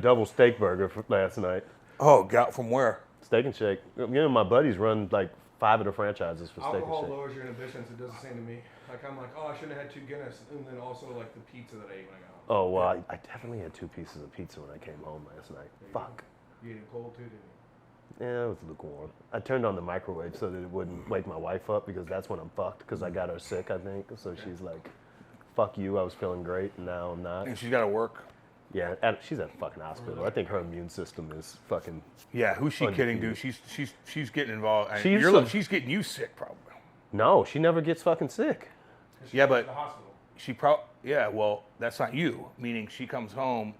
a double steak burger last night. Oh, God, from where? Steak and Shake. My buddies run like 5 of the franchises for Steak and Alcohol Shake. lowers your inhibitions. It does the same to me. Like I'm like, oh, I shouldn't have had 2 Guinness, and then also like the pizza that I ate when I got home. Oh, well, I definitely had 2 pieces of pizza when I came home last night. Fuck. You ate it cold too, didn't you? Yeah, it was lukewarm. I turned on the microwave so that it wouldn't wake my wife up because that's when I'm fucked because I got her sick, I think. So she's like, fuck you, I was feeling great and now I'm not. And she's got to work. Yeah, she's at the fucking hospital. I think her immune system is fucking... Yeah, who's she kidding, dude? She's getting involved. She's getting you sick, probably. No, she never gets fucking sick. Yeah, but The hospital. well, that's not you. Meaning she comes home,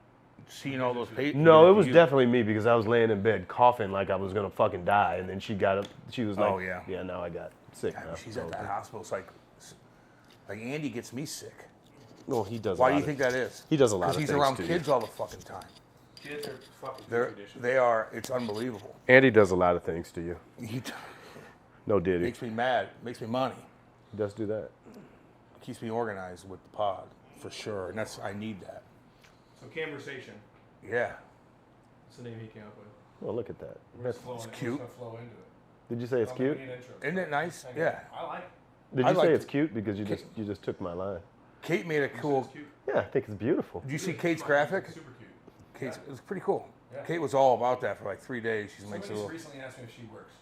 seeing all those patients. No, it was definitely me because I was laying in bed coughing like I was gonna fucking die, and then she got up. She was like, "Oh yeah, yeah." Now I got sick. God, now. she's at that hospital. It's like Andy gets me sick. Well, he does. Why do you think that is? He does a lot of things. things. Because he's around to kids all the fucking time. Kids are fucking They are. It's unbelievable. Andy does a lot of things to you. He No, did he? makes me mad. Makes me money. He does do that. Keeps me organized with the pod for sure, and I need that. So Camversation. Yeah. That's the name he came up with. Well, look at that. We're just flowing, cute. We're just gonna flow into it. Did you say it's I'm cute? making an intro. Isn't it nice? Hang on. Yeah. I like it. Did I you say like it's it. cute because you just took my line? Kate made a cool. It's cute. Yeah, I think it's beautiful. Did you see It's Kate's fun. graphic? It's super cute. Kate's, it was pretty cool. Yeah. Kate was all about that for like 3 days. She makes Somebody a little. recently asked me if she works.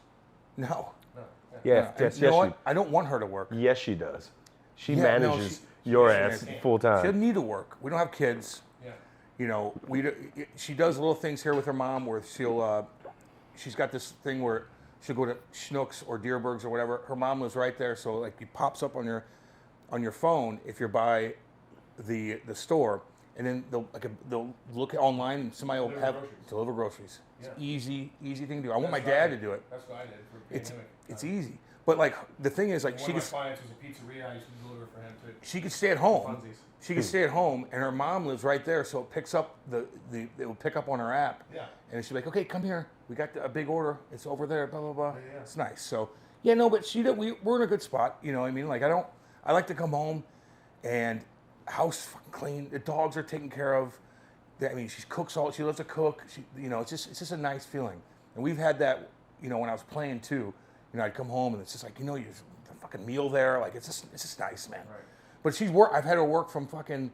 No. No. Yeah, And you know what? I don't want her to work. Yes, she does. She Yeah, no, manages she- your she ass can't. full She time. doesn't need to work. We don't have kids. Yeah. You know, she does little things here with her mom where she's got this thing where she'll go to Schnucks or Deerbergs or whatever. Her mom lives right there, so like it pops up on your phone if you're by the store, and then they'll look online and somebody will deliver groceries. It's easy thing to do. I want my dad to do it. That's what I did for the pandemic. It's easy, but like the thing is, like One of my clients was a pizzeria. I used to deliver for him too. she could stay at home. Funsies. She could stay at home, and her mom lives right there, so it picks up it will pick up on her app. Yeah. And she's like, okay, come here. We got a big order. It's over there. Blah blah blah. Yeah. It's nice. So yeah, no, but we're in a good spot. You know what I mean? Like I like to come home, and house fucking clean. The dogs are taken care of. I mean, she cooks all. She loves to cook. It's just a nice feeling. And we've had that. You know, when I was playing too. You know, I'd come home and it's just like the fucking meal there. Like it's just nice, man. Right. But I've had her work from fucking,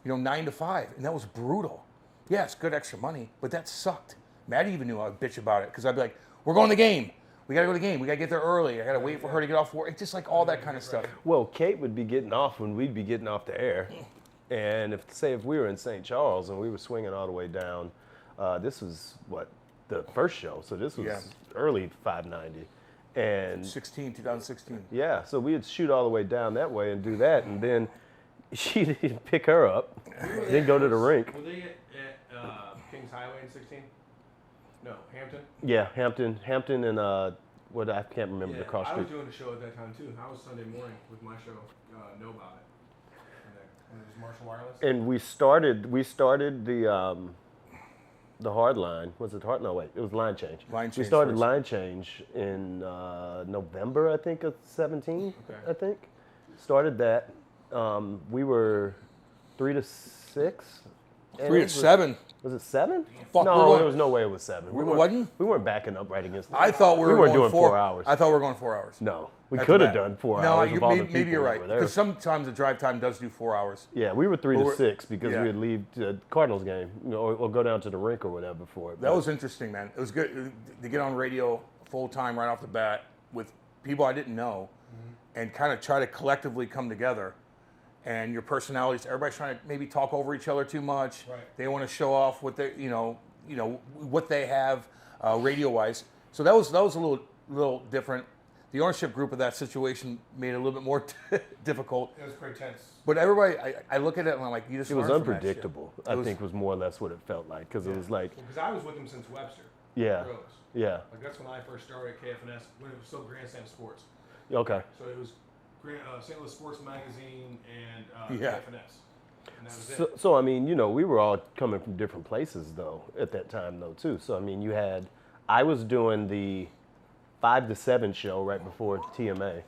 9 to 5, and that was brutal. Yeah, it's good extra money, but that sucked. Maddie even knew I would bitch about it because I'd be like, "We're going to the game. We got to go to the game. We got to get there early. I got to wait for her to get off work." It's just like all that kind of stuff. Well, Kate would be getting off when we'd be getting off the air. And if we were in St. Charles and we were swinging all the way down, this was the first show. So this was early 590. And 2016. yeah, so we'd shoot all the way down that way and do that. And then she'd pick her up, then go to the rink. Were they at Kings Highway in 16? No, Hampton? Yeah, Hampton and I can't remember the cross I street. was doing a show at that time too. I was Sunday morning with my show, Know About It. And it was Marshall Wireless. And we started the hard line. Was it hard? No, wait. It was line change. Line change We started first. line change in November, I think, of 17. Okay. I think. Started that. We were 3 to 6. And 3 it to 7. Was it 7? Fuck, no, we're going- there was no way it was 7. Wasn't? We weren't backing up right against. I thought we were weren't going doing 4 hours. I thought we were going 4 hours. No, we That's could have bad. done 4 No, hours. with all the maybe you're people right. that were there. Because sometimes the drive time does do 4 hours. Yeah, we were 3 But to we're- 6 because yeah. we'd leave the Cardinals game, or go down to the rink or whatever for it. That was interesting, man. It was good to get on radio full time right off the bat with people I didn't know, and kind of try to collectively come together. And your personalities, everybody's trying to maybe talk over each other too much. Right. They want to show off what they, what they have radio wise. So that was a little different. The ownership group of that situation made it a little bit more difficult. It was pretty tense. But everybody, I look at it and I'm like, you just It was learn from that shit. unpredictable. I think was more or less what it felt like because it was like, Because I was with him since Webster. yeah, Rose. yeah, Like that's when I first started at KFNS when it was still Grandstand Sports. okay. So it was St. Louis Sports Magazine and Yeah. KFNS. And that was it. So I mean, we were all coming from different places though at that time though too. So I mean, I was doing the 5 to 7 show right before TMA,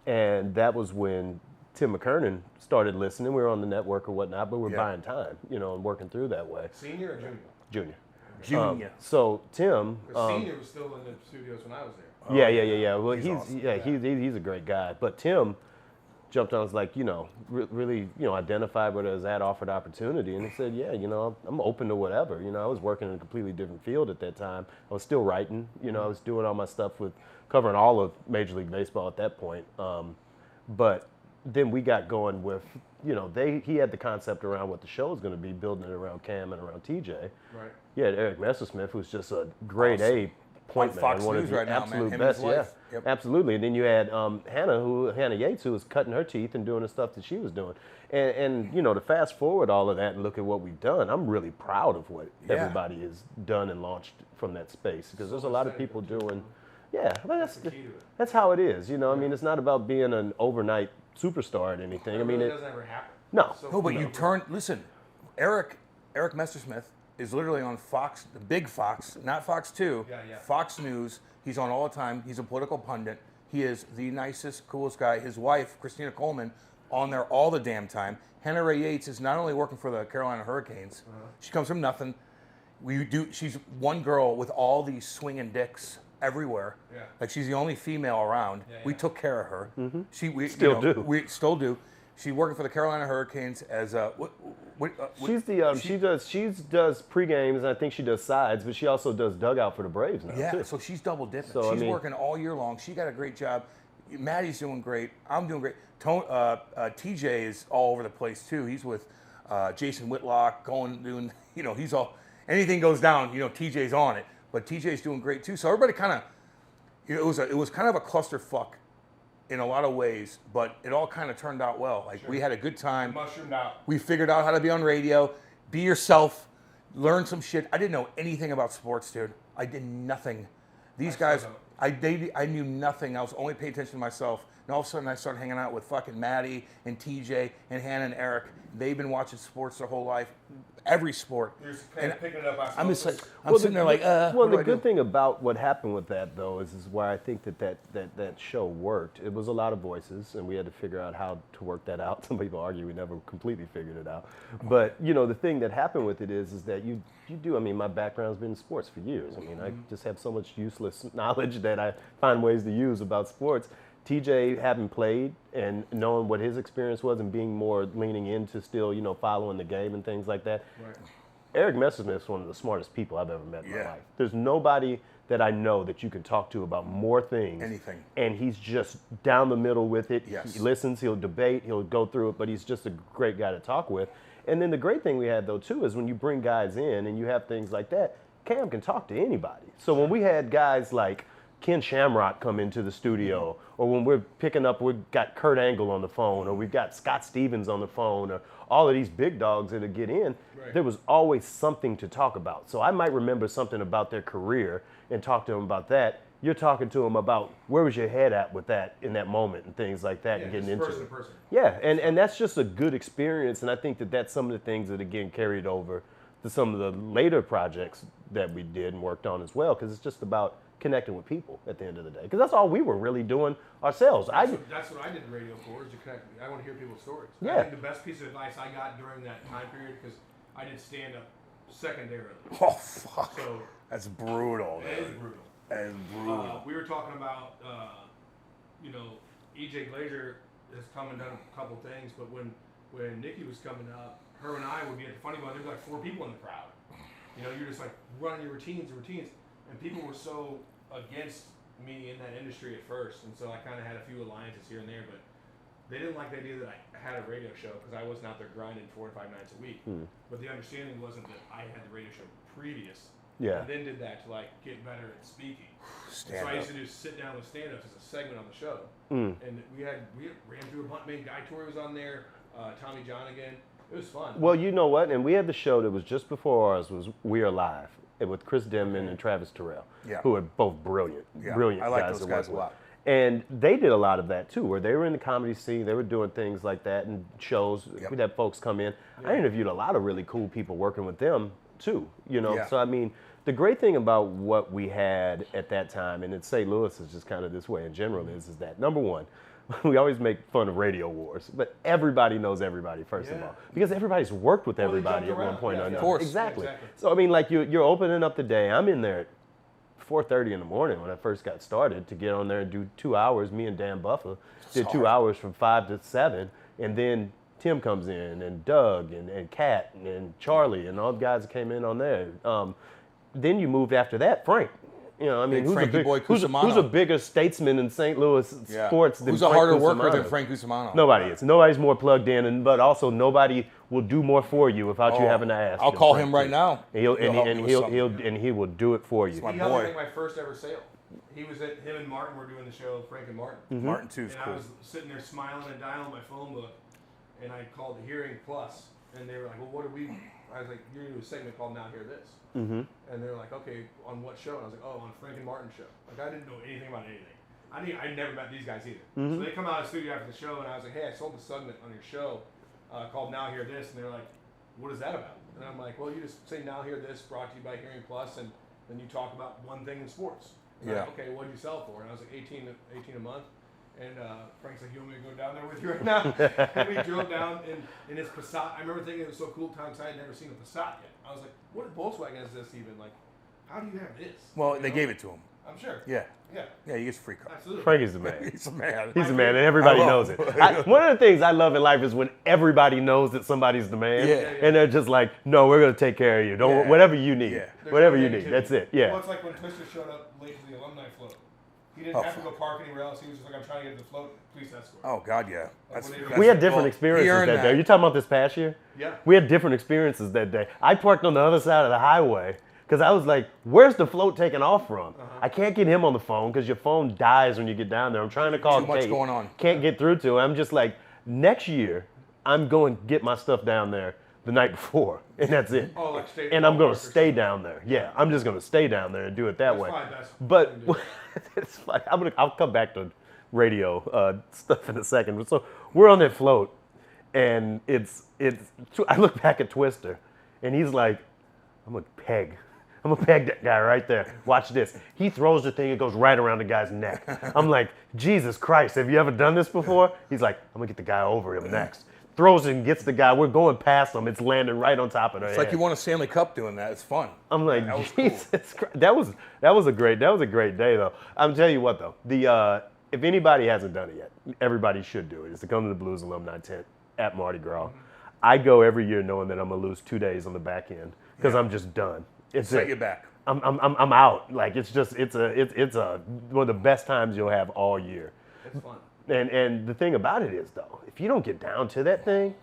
and that was when Tim McKernan started listening. We were on the network or whatnot, but we're buying time, and working through that way. Senior or junior? Junior. Junior. So Tim. The senior was still in the studios when I was there. Yeah. Well, He's awesome. he's a great guy. But Tim jumped on, was like, really, identified with us, had offered opportunity, and he said, yeah, I'm open to whatever. I was working in a completely different field at that time. I was still writing. I was doing all my stuff with covering all of Major League Baseball at that point. But then we got going with, he had the concept around what the show was going to be, building it around Cam and around TJ. Right. You had Eric Messersmith, who's just a grade A point man, Fox one News of the right now, absolute man. best. Yep. Absolutely. And then you had Hannah Yates, who was cutting her teeth and doing the stuff that she was doing. And to fast forward all of that and look at what we've done, I'm really proud of what everybody has done and launched from that space, because there's a lot of people doing. Yeah, well, that's how it is. I mean, it's not about being an overnight superstar at anything. I mean, it doesn't ever happen. No. No, but you turn. Listen, Eric Messersmith is literally on Fox, the big Fox, not Fox 2, Fox News. He's on all the time. He's a political pundit. He is the nicest, coolest guy. His wife, Christina Coleman, on there all the damn time. Hannah Ray Yates is not only working for the Carolina Hurricanes. She comes from nothing. She's one girl with all these swinging dicks everywhere. Yeah. Like, she's the only female around. We took care of her. Mm-hmm. We still do. She's working for the Carolina Hurricanes as a she's the she does pre-games, and I think she does sides, but she also does dugout for the Braves now. Yeah, too. so she's double dipping. So, she's working all year long. She got a great job. Maddie's doing great. I'm doing great. TJ is all over the place too. He's with Jason Whitlock, doing he's all, anything goes down, TJ's on it. But TJ's doing great too. So everybody kind of, it was kind of a clusterfuck in a lot of ways, but it all kind of turned out well. Like, we had a good time. Mushroomed out. We figured out how to be on radio, be yourself, learn some shit. I didn't know anything about sports, dude. I did nothing. These guys, I knew nothing. I was only paying attention to myself. And all of a sudden, I started hanging out with fucking Maddie and TJ and Hannah and Eric. They've been watching sports their whole life, every sport. You're kind of picking it up. I'm just like, I'm sitting there like, Well, the good thing about what happened with that, though, is why I think that show worked. It was a lot of voices, and we had to figure out how to work that out. Some people argue we never completely figured it out. But, the thing that happened with it is that you do, I mean, my background's been in sports for years. I mean, I just have so much useless knowledge that I find ways to use about sports. TJ having played and knowing what his experience was and being more leaning into still, following the game and things like that. Right. Eric Messersmith is one of the smartest people I've ever met in my life. There's nobody that I know that you can talk to about more things. Anything. And he's just down the middle with it. Yes. He listens, he'll debate, he'll go through it, but he's just a great guy to talk with. And then the great thing we had, though, too, is when you bring guys in and you have things like that, Cam can talk to anybody. So when we had guys like Ken Shamrock come into the studio, or when we're picking up, we've got Kurt Angle on the phone, or we've got Scott Stevens on the phone, or all of these big dogs that get in, there was always something to talk about. So I might remember something about their career and talk to them about that. You're talking to them about where was your head at with that in that moment and things like that, and getting into person it. to person. Yeah, and that's just a good experience, and I think that's some of the things that, again, carried over to some of the later projects that we did and worked on as well, because it's just about connecting with people at the end of the day, because that's all we were really doing ourselves. That's what I did the radio for, is to connect. I want to hear people's stories. Yeah. I think the best piece of advice I got during that time period, because I did stand up secondarily. Oh, fuck. So that's brutal. It is brutal. That is brutal. We were talking about, EJ Glazer has come and done a couple things, but when Nikki was coming up, her and I would be at the Funny Bone. There'd be like 4 people in the crowd. You're just like running your routines, and people were so against me in that industry at first, and so I kind of had a few alliances here and there, but they didn't like the idea that I had a radio show because I wasn't out there grinding 4 or 5 nights a week. But the understanding wasn't that I had the radio show previous. Yeah. And then did that to get better at speaking. So I used to do sit down with stand-ups as a segment on the show. And we ran through a bunch. Guy Torrey was on there, Tommy John again. It was fun. Well, you know what? And we had the show that was just before ours was We Are Live with Chris Denman and Travis Terrell, who are both brilliant I like guys those to work guys a lot. And they did a lot of that too, where they were in the comedy scene, they were doing things like that and shows. We'd have folks come in. I interviewed a lot of really cool people working with them too, So I mean, the great thing about what we had at that time, and in St. Louis is just kind of this way in general, is that number one, we always make fun of radio wars, but everybody knows everybody first of all, because everybody's worked with everybody at one point or another. Of course. Exactly. Yeah, exactly. So I mean, like you're opening up the day. I'm in there at 4:30 in the morning when I first got started to get on there and do 2 hours. Me and Dan Buffer did 2 hours from 5 to 7, and then Tim comes in, and Doug, and Kat, and Charlie, and all the guys that came in on there. Then you moved after that, Frank. You know, I mean, who's a bigger statesman in St. Louis sports than Who's Frank a harder Cusimano? worker than Frank Cusimano? Nobody is. Nobody's more plugged in, but also nobody will do more for you without you having to ask. I'll call him right now. And he will do it for you. my He helped boy. me make my first ever sale. He was at him and Martin were doing the show, Frank and Martin. Martin too's And I cool. was sitting there smiling and dialing my phone book, and I called the Hearing Plus, and they were like, "Well, what are we?" I was like, "You're gonna do a segment called Now Hear This," and they're like, "Okay, on what show?" And I was like, "Oh, on Frank and Martin show." Like I didn't know anything about anything. I never met these guys either. So they come out of the studio after the show, and I was like, "Hey, I sold a segment on your show called Now Hear This," and they're like, "What is that about?" And I'm like, "Well, you just say Now Hear This, brought to you by Hearing Plus, and then you talk about one thing in sports." And Yeah. Like, okay, what do you sell for? And I was like, 18 a month. And Frank's like, "You want me to go down there with you right now?" And we drove down in his Passat. I remember thinking it was so cool because I had never seen a Passat yet. I was like, "What Volkswagen is this even? Like, how do you have this?" Well, they gave it to him. I'm sure. Yeah. Yeah. Yeah, he gets a free car. Absolutely. Frankie's the man. He's a man. He's the man, and everybody I knows love it. him. One of the things I love in life is when everybody knows that somebody's the man, Yeah. and they're just like, "No, we're gonna take care of you. Don't whatever you need, Yeah. There's whatever no you need. negativity. That's it. Yeah." Well, it's like when Twister showed up late to the alumni float. He didn't have to go park anywhere else. He was just like, "I'm trying to get to the float. Please escort." Oh, God, yeah. We had different well, experiences he earned that day. You talking about this past year? Yeah. We had different experiences that day. I parked on the other side of the highway because I was like, "Where's the float taking off from?" I can't get him on the phone because your phone dies when you get down there. I'm trying to call Too much Kate. going on. Can't get through to him. I'm just like, next year, I'm going to get my stuff down there the night before, and that's it. Oh, like stay. And I'm going to stay down there. Yeah, I'm just going to stay down there and do it that way. Fine, that's But it's fine. I'll come back to radio stuff in a second. So we're on that float, and I look back at Twister, and he's like, I'm gonna peg that guy right there. Watch this. He throws the thing, it goes right around the guy's neck. I'm like, Jesus Christ, have you ever done this before? He's like, I'm gonna get the guy over him next. Throws it and gets the guy. We're going past him. It's landing right on top of their It's head. like you won a Stanley Cup doing that. It's fun. I'm like, That was cool. Jesus Christ. That was a great day though. I'm telling you what though, if anybody hasn't done it yet, everybody should do it. It's to come to the Blues Alumni Tent at Mardi Gras. I go every year knowing that I'm gonna lose 2 days on the back end because I'm just done. It's Set it. you back. I'm out. Like it's one of the best times you'll have all year. It's fun. And the thing about it is though, if you don't get down to that thing,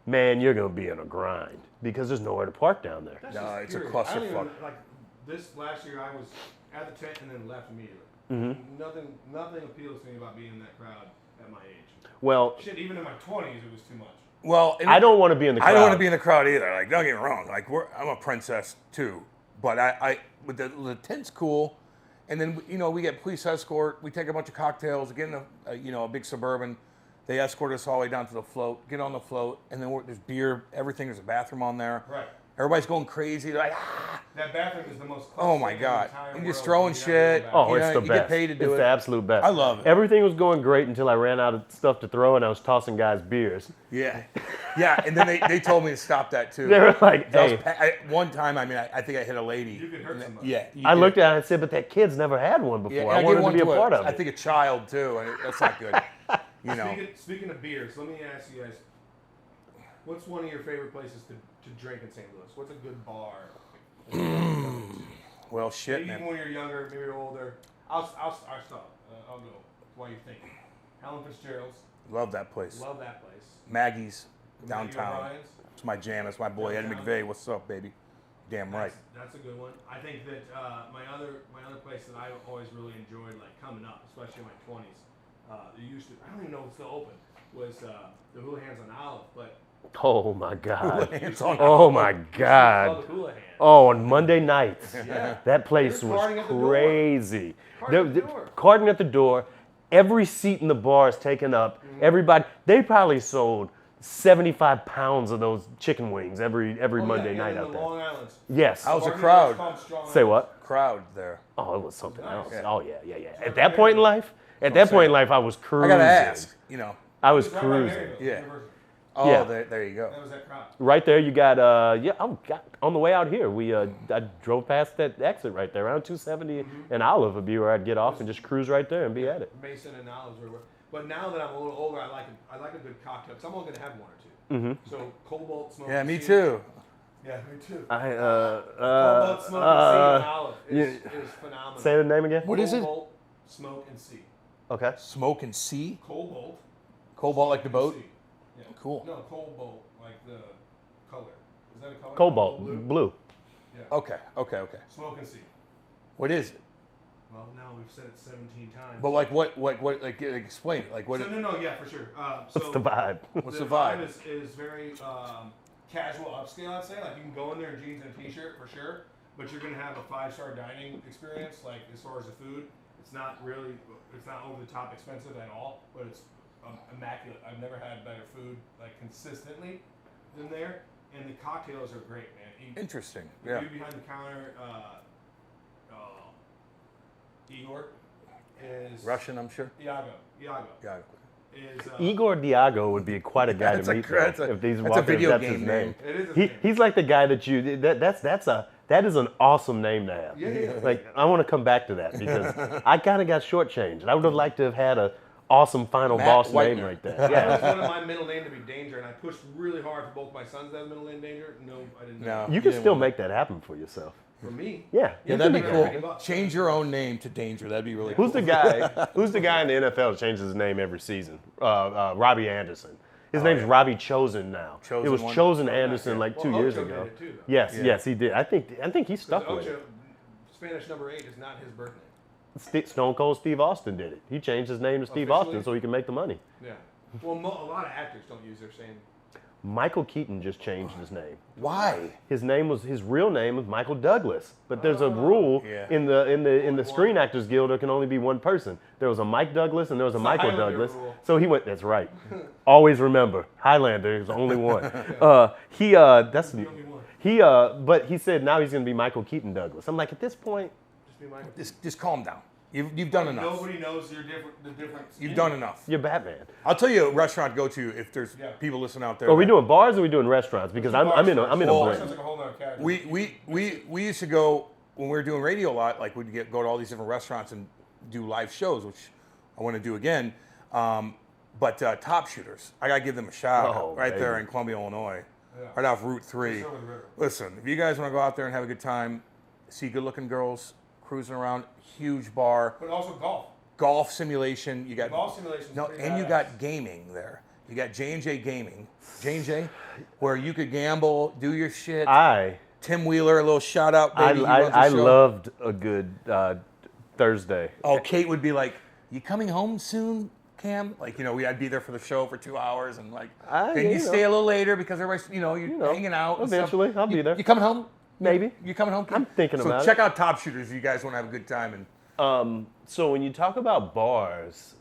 man, you're gonna be in a grind because there's nowhere to park down there. That's No, just it's a period. clusterfuck. I don't even, like this last year, I was at the tent and then left immediately. Nothing appeals to me about being in that crowd at my age. Well, Shit, even in my 20s, it was too much. Well, I don't want to be in the crowd. I don't want to be in the crowd either. Like, don't get me wrong. Like, I'm a princess too, but I with the tent's cool, and then we get police escort. We take a bunch of cocktails, get in a big Suburban. They escort us all the way down to the float. Get on the float, and then there's beer, everything. There's a bathroom on there. Right. Everybody's going crazy. They're like, ah. That bathroom is the most. Oh my thing in the God! entire And just world. throwing You shit. gotta go back. Oh, it's the you best. get paid to do it's it. the absolute best. I love it. Everything was going great until I ran out of stuff to throw and I was tossing guys beers. Yeah, yeah. And then they told me to stop that too. They were like, hey. One time, I think I hit a lady. You could hurt somebody. Yeah. I looked at it and said, but that kid's never had one before. Yeah, I wanted to be a part of it. I think a child too, and that's not good. Speaking of beers, let me ask you guys, what's one of your favorite places to drink in St. Louis? What's a good bar? Well, shit, Maybe man. even when you're younger, maybe you're older. I'll stop. I'll go while you're thinking. Helen Fitzgerald's. Love that place. Love that place. Maggie's Maggie downtown. O'Brien's. It's my jam. That's my boy Eddie Downtown. McVeigh. What's up, baby? Damn right. That's a good one. I think that my other place that I always really enjoyed, like coming up, especially in my 20s, it used to. I don't even know if it's still open. Was the Hula Hands on Olive, but Oh my God. Hands on Oh my called God. the Hula Hands. Oh, on Monday nights. Yeah. That place They're was carding at the door. crazy. Carding at the door. Carding at the door. Every seat in the bar is taken up. Mm-hmm. Everybody, they probably sold 75 pounds of those chicken wings every Monday yeah, night and out the there. Long Islands. Yes. How's the Bartenders crowd? called Strong Say Island. what? Crowd there. Oh, it was something Nice. else. Yeah. Oh, yeah. At that point in life, At that point in life, I was cruising. I gotta ask. I was It right cruising. there, Yeah. University. Oh, Yeah. there you go. That was that crowd. Right there, you got on the way out here, I drove past that exit right there, around 270 and Olive would be where I'd get off and just cruise right there and be at it. Mason and Olives were. But now that I'm a little older, I like a good cocktail. Because I'm only gonna have one or two. So Cobalt Smoke. Yeah, and me Sea- too. Yeah, me too. I Cobalt Smoke and Sea and Olive is phenomenal. Say the name again. What is it? Cobalt Smoke and Sea. Okay. Smoke and Sea? Cobalt. Cobalt like the boat? Sea. Yeah. Cool. No, Cobalt like the color. Is that a color? Cobalt, blue. Yeah. Okay. Smoke and Sea. What is it? Well, now we've said it 17 times. But like what like explain it. Like what So, no, yeah, for sure. What's the vibe? What's the vibe? Is very casual upscale, I'd say. Like you can go in there in jeans and a t-shirt for sure, but you're gonna have a 5-star dining experience. Like as far as the food, it's not over the top expensive at all, but it's immaculate. I've never had better food like consistently than there, and the cocktails are great, man. Interesting. The Yeah. dude behind the counter, Igor, is Russian, I'm sure. Iago. Yeah. Is Igor Diago would be quite a guy That's to a meet cra- that's though, a- if these that's a walkers, video that's game his name. name. It is his He, name. he's like the guy that is an awesome name to have. Yeah. Like I want to come back to that because I kind of got shortchanged. I would have liked to have had a awesome final Matt boss Whitener. name right there. I Yeah. just wanted my middle name to be Danger, and I pushed really hard for both my sons to have middle name Danger. No, I didn't. No. You can still make that happen for yourself. For me. Yeah. Yeah, you that'd can be make that cool. happen. Change your own name to Danger. That'd be really Who's cool. the guy? Who's the guy in the NFL that changes his name every season? Robbie Anderson. His name's Robbie Chosen now. Chosen it was one? Chosen Anderson like 2 Well, years Ocho ago. did it too, though. Yes, he did. I think he stuck with Ocho, it. Spanish number 8 is not his birth name. Stone Cold Steve Austin did it. He changed his name to Steve Officially? Austin so he can make the money. Yeah. Well, a lot of actors don't use their same. Michael Keaton just changed his name. Why? His real name was Michael Douglas, but there's a rule Yeah. in the Screen Actors Guild there can only be one person. There was a Mike Douglas and there was a Michael Highlander Douglas. rule. So he went. That's right. Always remember, Highlander is only one. That's The only one. but he said now he's going to be Michael Keaton Douglas. I'm like at this point, Just be Michael. Just calm down. You've done enough. Nobody knows the difference. You've done enough. you're Batman. I'll tell you a restaurant to go to if there's people listening out there. Are we that- doing bars or are we doing restaurants? Because I'm in a Sounds blend. like a whole nother category. We used to go when we were doing radio a lot. Like we'd go to all these different restaurants and do live shows, which I want to do again. But Top Shooters, I gotta give them a shout Oh, out right there baby. in Columbia, Illinois, Yeah. right off Route 3. Just over the river. Listen, if you guys want to go out there and have a good time, see good-looking girls cruising around, huge bar, But also golf. golf simulation. You got Golf simulations. no, and you got gaming there. You got J&J Gaming, J&J, where you could gamble, do your shit. Tim Wheeler, a little shout out, baby. He runs the I show. loved a good Thursday. Oh, Kate would be like, "You coming home soon, Cam?" Like, I'd be there for the show for 2 hours, and like, then you stay a little later because everybody's, you're hanging out. and stuff. Eventually, I'll be there. You coming home? Maybe. You coming home? Cam? I'm thinking so about check it. out Top Shooters if you guys want to have a good time. And So when you talk about bars,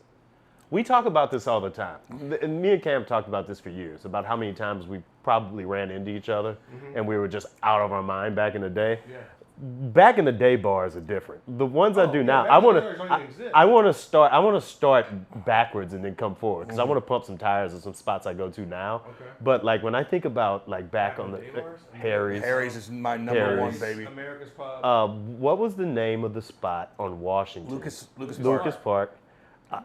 we talk about this all the time. And me and Cam talked about this for years, about how many times we probably ran into each other and we were just out of our mind back in the day. Yeah. Back in the day, bars are different. The ones I do now, back I in the want day, bars don't even exist. I want to start backwards and then come forward because I want to pump some tires at some spots I go to now. Okay. But like when I think about like back on in the the day bars? Harry's, Harry's is my number one, Harry's. baby. America's Pub. what was the name of the spot on Washington? Lucas Lucas Park.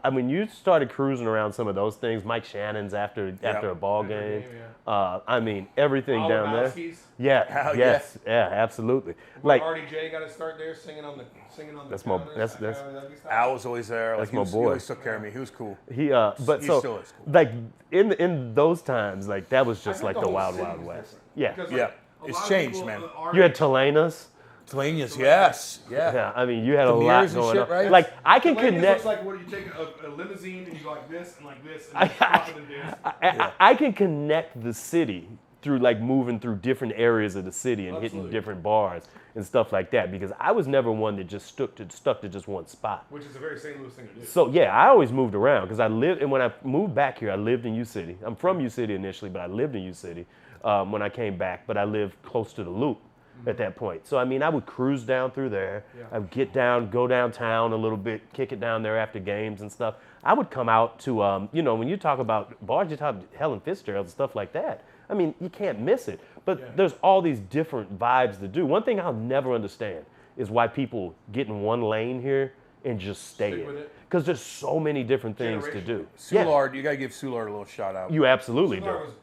I mean, you started cruising around some of those things. Mike Shannon's after a ball After a game. game, I mean, everything down there. Olabowski's. Yeah, Hell yes, yeah, absolutely. Like RDJ got to start there singing on the That's my- counters. that's- Al was always there. That's Like, my he boy. always took care of me. He was cool. but He so still is cool. like in those times, like that was just like the wild west. Yeah, It's changed, man. you had Telena's. Telane's, yes. Yeah. Yeah, I mean, you had The a lot mirrors and going shit, on. right? Like I can Looks connect. like what you take a limousine and you go like this and then pop it and dance. I can connect the city through like moving through different areas of the city and hitting Absolutely. different bars and stuff like that because I was never one that just stuck to just one spot. Which is a very St. Louis thing to do. So yeah, I always moved around because I lived, and when I moved back here, I lived in U City. I'm from U City initially, but I lived in U City when I came back. But I lived close to the Loop, at that point. So I mean, I would cruise down through there. Yeah. I would get down, go downtown a little bit, kick it down there after games and stuff. I would come out to, you know, when you talk about bars, you talk Helen Fitzgerald and stuff like that. I mean, you can't miss it. But there's all these different vibes to do. One thing I'll never understand is why people get in one lane here and just stay Stick in with it. it. Because there's so many different things to do. Soulard, you got to give Soulard a little shout out. You absolutely Soulard do. was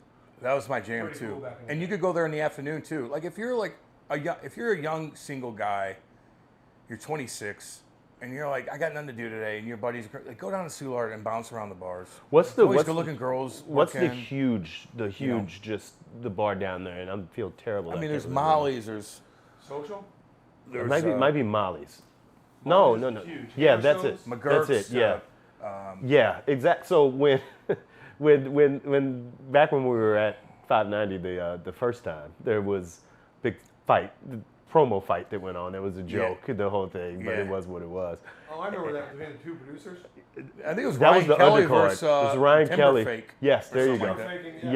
That was my jam pretty too. cool back in the And you day. could go there in the afternoon too. Like if you're like if you're a young single guy, you're 26, and you're like, I got nothing to do today, and your buddies like, go down to Soulard and bounce around the bars. What's the Always what's good-looking girls. What's the working. huge just the bar down there? And I feel terrible. I mean, can't there's remember. Molly's. There's social. It might be Molly's. No. Molly's is huge. Yeah, Hammer that's it. Stones? McGurk's. That's it. Yeah. Yeah, exact. So when back when we were at 590 the first time, there was big fight, the promo fight that went on. It was a joke, the whole thing, but it Yeah. was what it was. Oh, I remember that between the two producers. I think it was That Ryan was the Kelly undercard. versus it was Ryan Kelly. Timberfake. Yes, there you something go. like that. Faking,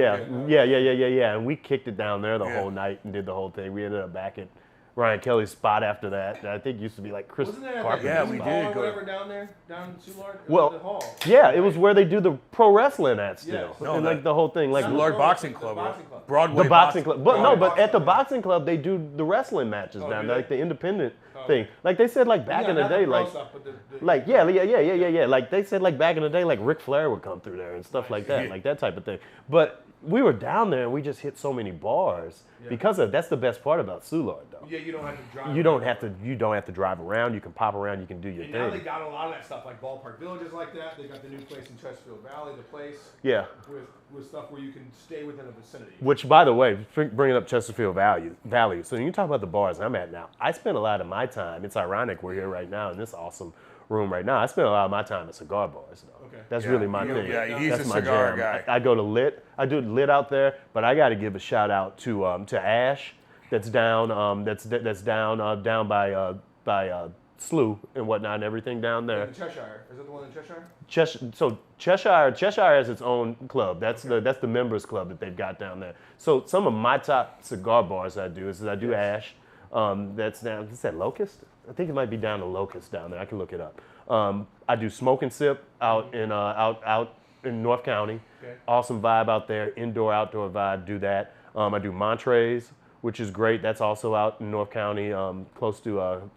Yeah. And we kicked it down there the Yeah. whole night and did the whole thing. We ended up back at Ryan Kelly's spot after that. I think used to be like Chris Wasn't there Carpenter's Yeah, that we hall did or go- whatever down there, down in Soulard? It was Well, the hall. Yeah, it was where they do the pro wrestling at still. Yes. No, And that- like the whole thing, like Soulard Soulard Pro- Boxing the Club. boxing club. Broadway the boxing club. But no, Broadway but at the boxing boxing club they do the wrestling matches Oh, down do there, they? like the independent Oh, thing. okay. Like they said, like back Yeah, in the not day, pro like stuff, but the- like yeah. Like they said, like back in the day, like Ric Flair would come through there and stuff like that, Yeah. like that type of thing. But we were down there and we just hit so many bars because of that's the best part about Soulard though. Yeah, you don't have to drive. You don't around. have to drive around. You can pop around. You can do your And now they thing. got a lot of that stuff, like Ballpark Villages, like that. They got the new place in Chesterfield Valley, the place Yeah. with stuff where you can stay within a vicinity. Which, by the way, bringing up Chesterfield Valley. So you talk about the bars I'm at now. I spend a lot of my time. It's ironic we're here right now in this awesome room right now. I spend a lot of my time at cigar bars, though. Okay. That's Yeah, really my you- thing. yeah, he's That's a my cigar jam. guy. I go to Lit. I do Lit out there, but I got to give a shout out to Ash. That's down. That's down down by Slough and whatnot and everything down there. In Cheshire. Is that the one in Cheshire? Cheshire has its own club. That's the members club that they've got down there. So some of my top cigar bars I do is I do Ash. That's down. Is that Locust? I think it might be down to Locust down there. I can look it up. I do Smoke and Sip out in out in North County. Okay. Awesome vibe out there. Indoor outdoor vibe. Do that. I do Montrez, which is great. That's also out in North County, close to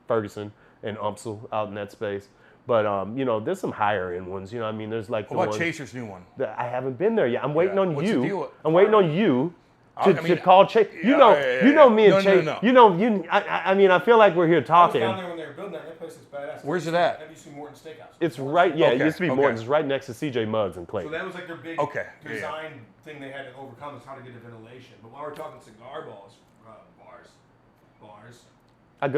Ferguson and Umpsall out in that space. But you know, there's some higher end ones. You know, what I mean, there's like the What about ones Chaser's new one? that I haven't been there yet. I'm waiting on What's the deal you. with- I'm waiting on you to, I mean, call Chase. You yeah, know, yeah, you know yeah. me and No, no, Chase. no. You know, you. I mean, I feel like we're here I was talking. down there when they were building that. That place is badass. Where's it at? Have you seen Morton Steakhouse? It's right. Yeah, it Okay, used to be okay. Morton's. It's right next to CJ Muggs and So Clayton. that was like their big Okay, yeah, yeah. design thing they had to overcome is how to get the ventilation. But while we're talking cigar bars,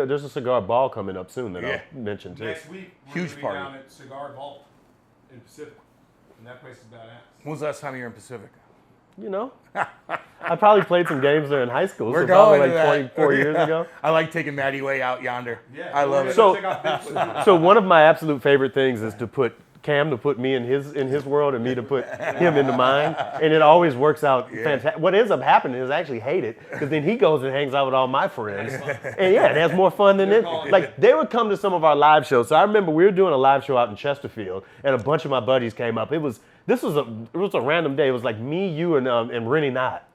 There's a cigar ball coming up soon that Yeah. I'll mention too. next week we're Huge gonna be party. down at Cigar Vault in Pacific, and that place is badass. When was the last time you were in Pacific? You know, I probably played some games there in high school. We're so probably going like to that. 24 years ago. I like taking Matty way out yonder. Yeah, I love we're it. So- gonna check out Bigfoot. So one of my absolute favorite things is to put Cam to put me in his world and me to put him into mine, and it always works out fantastic. What ends up happening is I actually hate it because then he goes and hangs out with all my friends, and yeah, it has more fun than it. Like they would come to some of our live shows. So I remember we were doing a live show out in Chesterfield, and a bunch of my buddies came up. It was a random day. It was like me, you, and Rennie Knott.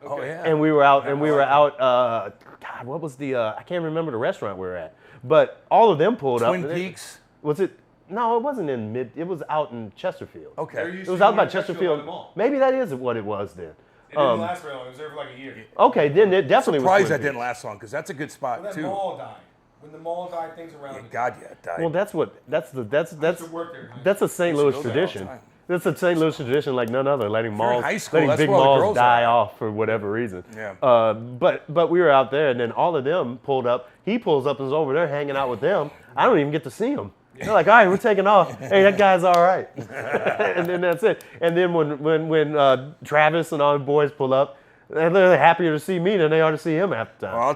Oh yeah. And we were out, God, what was the? I can't remember the restaurant we were at, but all of them pulled up. Twin Peaks. Was it? No, it wasn't in mid. It was out in Chesterfield. There Okay. used It to was be out one by in Chesterfield Chesterfield. by the mall. Maybe that is what it was then. It didn't last very long. It was there for like a year. Okay, then it definitely Surprised was. that Twin didn't Peaks. last long because that's a good spot When that too. mall died, when the mall died, things around it. God, yeah, it died. Well, that's to work there. that's a St. Louis go there all the tradition. time. That's a St. Louis tradition like none other, letting you're in malls, high school, letting that's big where all the malls girls die are. off for whatever reason. Yeah. But we were out there, and then all of them pulled up. He pulls up and is over there hanging out with them. I don't even get to see him. They're like, all right, we're taking off. Hey, that guy's all right. And then that's it. And then when Travis and all the boys pull up, they're happier to see me than they are to see him half the time. Well,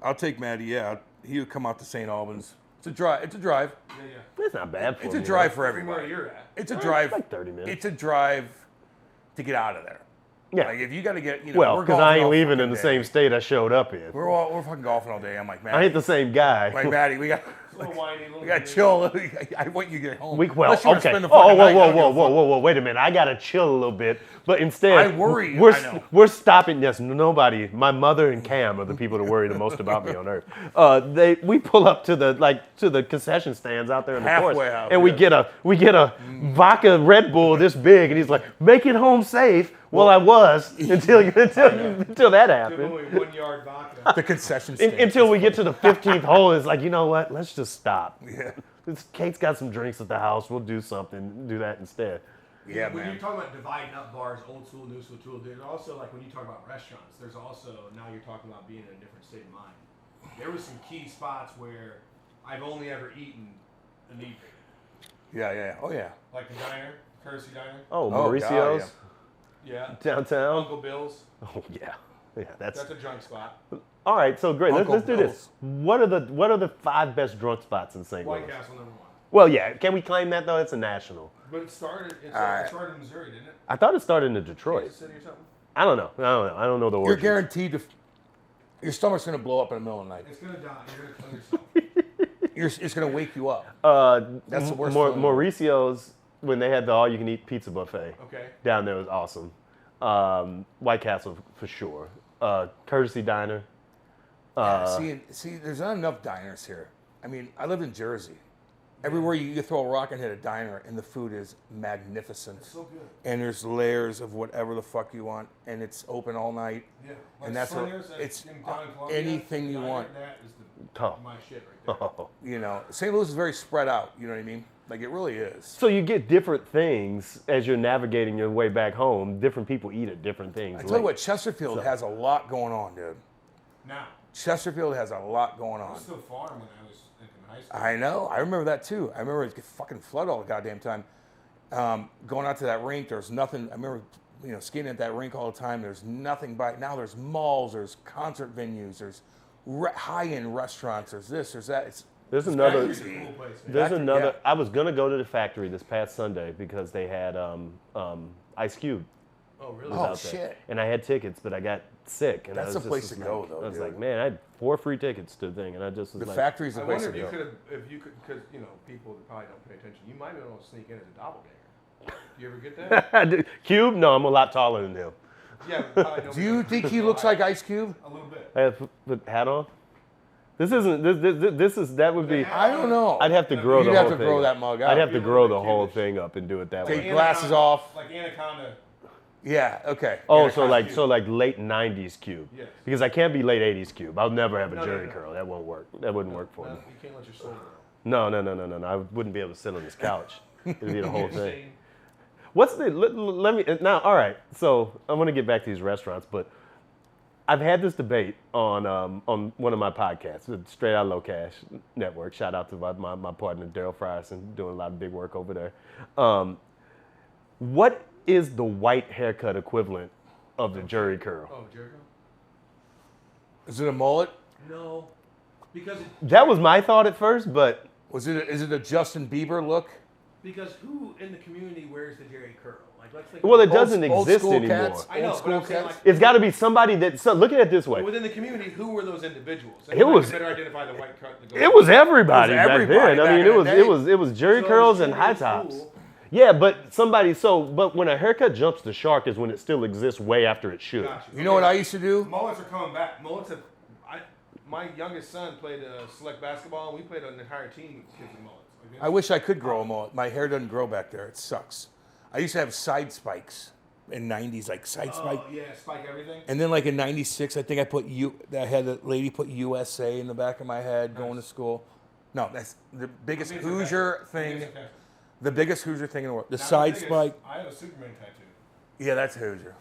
I'll take Matty. Yeah, he would come out to St. Albans. It's a drive. It's a drive. Yeah. It's not bad for It's a me, drive for From where everybody. you're at. It's a It's drive. like 30 minutes. It's a drive to get out of there. Yeah. Like if you got to get, well, we're because I ain't all leaving in the day. same state I showed up in. We're fucking golfing all day. I'm like, Maddie. I ain't the same guy. Like, Maddie, we got. We got to chill. I want you to get home. Well, okay. Spend the whoa, wait a minute. I got to chill a little bit. But instead, I worry. We're stopping. Yes, nobody. My mother and Cam are the people that worry the most about me on earth. We pull up to the concession stands out there in the course, and we get a vodka Red Bull this big, and he's like, "Make it home safe." Well, I was until that happened. Only 1 yard vodka. The concession stand. Until we get to the 15th hole, it's like, you know what? Let's just stop. Yeah. Kate's got some drinks at the house. We'll do something. Do that instead. Yeah, when man. you're talking about dividing up bars, old school, new school, there's also, like, when you talk about restaurants, there's also, now you're talking about being in a different state of mind. There was some key spots where I've only ever eaten inebriated. Yeah. Oh, yeah. Like the diner, Courtesy Diner. Oh, Mauricio's? God, Yeah. Downtown? Uncle Bill's. Oh, yeah. Yeah, that's a drunk spot. all right, so great. Uncle Let's do this. What are the 5 best drunk spots in St. Louis? White Castle #1. Well, yeah. Can we claim that, though? It's a national. But it started in Missouri, didn't it? I thought it started in Detroit. Kansas City or something? I don't know. I don't know the You're origins. guaranteed to. Your stomach's going to blow up in the middle of the night. It's going to die. You're going to kill yourself. It's going to wake you up. That's the worst. Mauricio's, when they had the all-you-can-eat pizza buffet. Okay. Down there was awesome. White Castle for sure. Courtesy Diner. See, there's not enough diners here. I mean, I live in Jersey. Everywhere you throw a rock and hit a diner, and the food is magnificent. It's so good. And there's layers of whatever the fuck you want, and it's open all night. Yeah. Like And that's what Swingers it's in down in Columbia, anything you diner, want. That is Oh. my shit right there. Oh. You know, St. Louis is very spread out. You know what I mean? Like it really is. So you get different things as you're navigating your way back home. Different people eat at different things. I tell you what, Chesterfield has a lot going on, dude. Now, Chesterfield has a lot going I on. was still farm when I was in high school. I know. I remember that too. I remember it could fucking flood all the goddamn time. Going out to that rink, there's nothing. I remember, skating at that rink all the time. There's nothing by. Now there's malls, there's concert venues, there's high-end restaurants, there's this, there's that. There's another. Factory's a cool place, man. There's another. Yeah. I was gonna go to the factory this past Sunday because they had Ice Cube. Oh, really? was Oh, out there. shit. And I had tickets, but I got sick. And That's I was the just place to like- go, though, I was dude. like, man, I had 4 free tickets to the thing, and I just was The like, factory's the I place wonder to if go. you could, because people that probably don't pay attention. You might be able to sneak in as a doppelganger. Do you ever get that? Cube? No, I'm a lot taller than him. Yeah. Probably Do you think he looks like Ice Cube? a little bit? I have to put hat on. This isn't. This is. That would be. I don't know. I'd have to grow You'd the have whole to thing. grow up. that mug out. I'd have to Be a grow little the bit whole cubish. thing up and do it that Take way. glasses off. Like Anaconda. Yeah, okay. Oh, Anaconda so Cube. like late '90s Cube. Yes. Because I can't be late '80s Cube. I'll never have a No, jerry no. curl. That won't work. That wouldn't work for No, me. you can't let your soul go. No. I wouldn't be able to sit on this couch. It'd be the whole thing. Interesting. What's the? Let me now. All right. So I'm gonna get back to these restaurants, but I've had this debate on one of my podcasts, the Straight Out Low Cash Network. Shout out to my partner Daryl Frierson, doing a lot of big work over there. What is the white haircut equivalent of the jerry curl? Oh, Jericho? Is it a mullet? No. Because That was my thought at first, but Is it a Justin Bieber look? who in the community wears the Jerry curl? Like, let's think. well, it about- doesn't Old exist school anymore. cats? I know, Old but school I'm saying, cats? like, It's got to be somebody that. So look at it this way. within the community, who were those individuals? And It you might was- better identify the white cut. It was everybody, It was everybody back then. I back mean, in it the was day. it was jerry So curls it's and still high really tops. cool. Yeah, but but when a haircut jumps the shark is when it still exists way after it should. Gotcha. You know what I used to do? Mullets are coming back. Mullets have. My youngest son played select basketball, and we played an entire team with kids with mullets. Like, I wish I could grow a mullet. My hair doesn't grow back there. It sucks. I used to have side spikes in '90s, like side spike. Oh yeah, spike everything. And then like in '96, I think I had a lady put USA in the back of my head going to school. No, that's the biggest It's Hoosier fantastic. thing. It's fantastic. The biggest Hoosier thing in the world. The Now, side thing is, spike. I have a Superman tattoo. Yeah, that's Hoosier.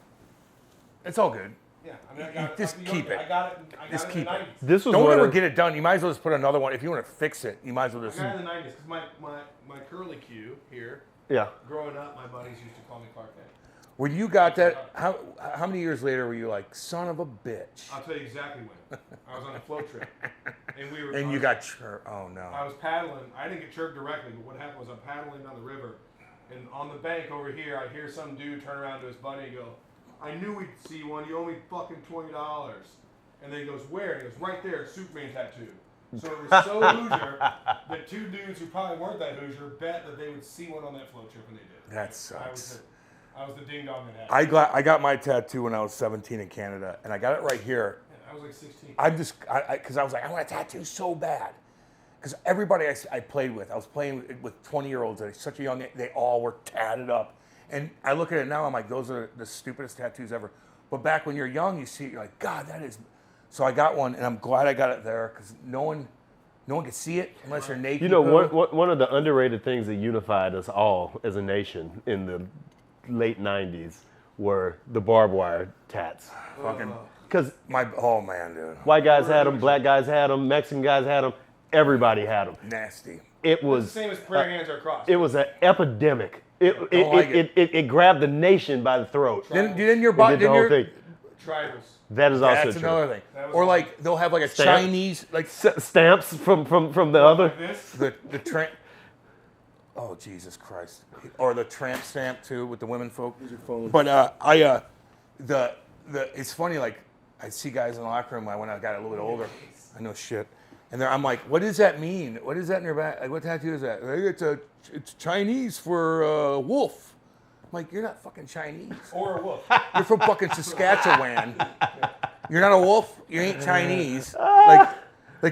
It's all good. Yeah, I mean, I got Just it. keep it. I got it. I got Just it in keep the it. 90s. This was Don't one ever of, get it done. You might as well just put another one. If you want to fix it, you might as well I just. got it in the 90s because my curly Q here, yeah. growing up, my buddies used to call me Clark Kent. When you got that, how many years later were you like, son of a bitch? I'll tell you exactly when. I was on a float trip, and we were. And I you was- got chirped. Oh no. I was paddling. I didn't get chirped directly, but what happened was I'm paddling down the river, and on the bank over here, I hear some dude turn around to his buddy and go, I knew we'd see one. You owe me fucking $20. And then he goes, where? And he goes, right there, Superman tattoo. So it was so Hoosier that two dudes who probably weren't that Hoosier bet that they would see one on that float trip, and they did. That sucks. I was the ding dong that happened. I got my tattoo when I was 17 in Canada, and I got it right here. Yeah, I was like 16. Because I was like, I want a tattoo so bad. Because everybody I played with, I was playing with 20-year-olds at such a young age, they all were tatted up. And I look at it now, I'm like, those are the stupidest tattoos ever. But back when you're young, you see it, you're like, God, that is. So I got one, and I'm glad I got it there, because no one can see it unless you're naked. You know, one of the underrated things that unified us all as a nation in the late 90s were the barbed wire tats. Fucking. Because Oh, man, dude. white guys had them, black guys had them, Mexican guys had them, everybody had them. Nasty. It was It's the same as prayer hands or cross. It was an epidemic. It grabbed the nation by the throat. Didn't your It body? did the whole thing. Tribals. That is also That's true. another thing. was Or awesome. like they'll have like a Stamp? Chinese like Stamps from the other. Like this. the tramp. Oh Jesus Christ! Or the tramp stamp too with the women folk. But it's funny, like I see guys in the locker room when I got a little bit older. I know shit, and I'm like, what does that mean? What is that in your back? Like, what tattoo is that? Like, it's Chinese for wolf. I'm like, you're not fucking Chinese. Or a wolf. You're from fucking Saskatchewan. You're not a wolf. You ain't Chinese. Like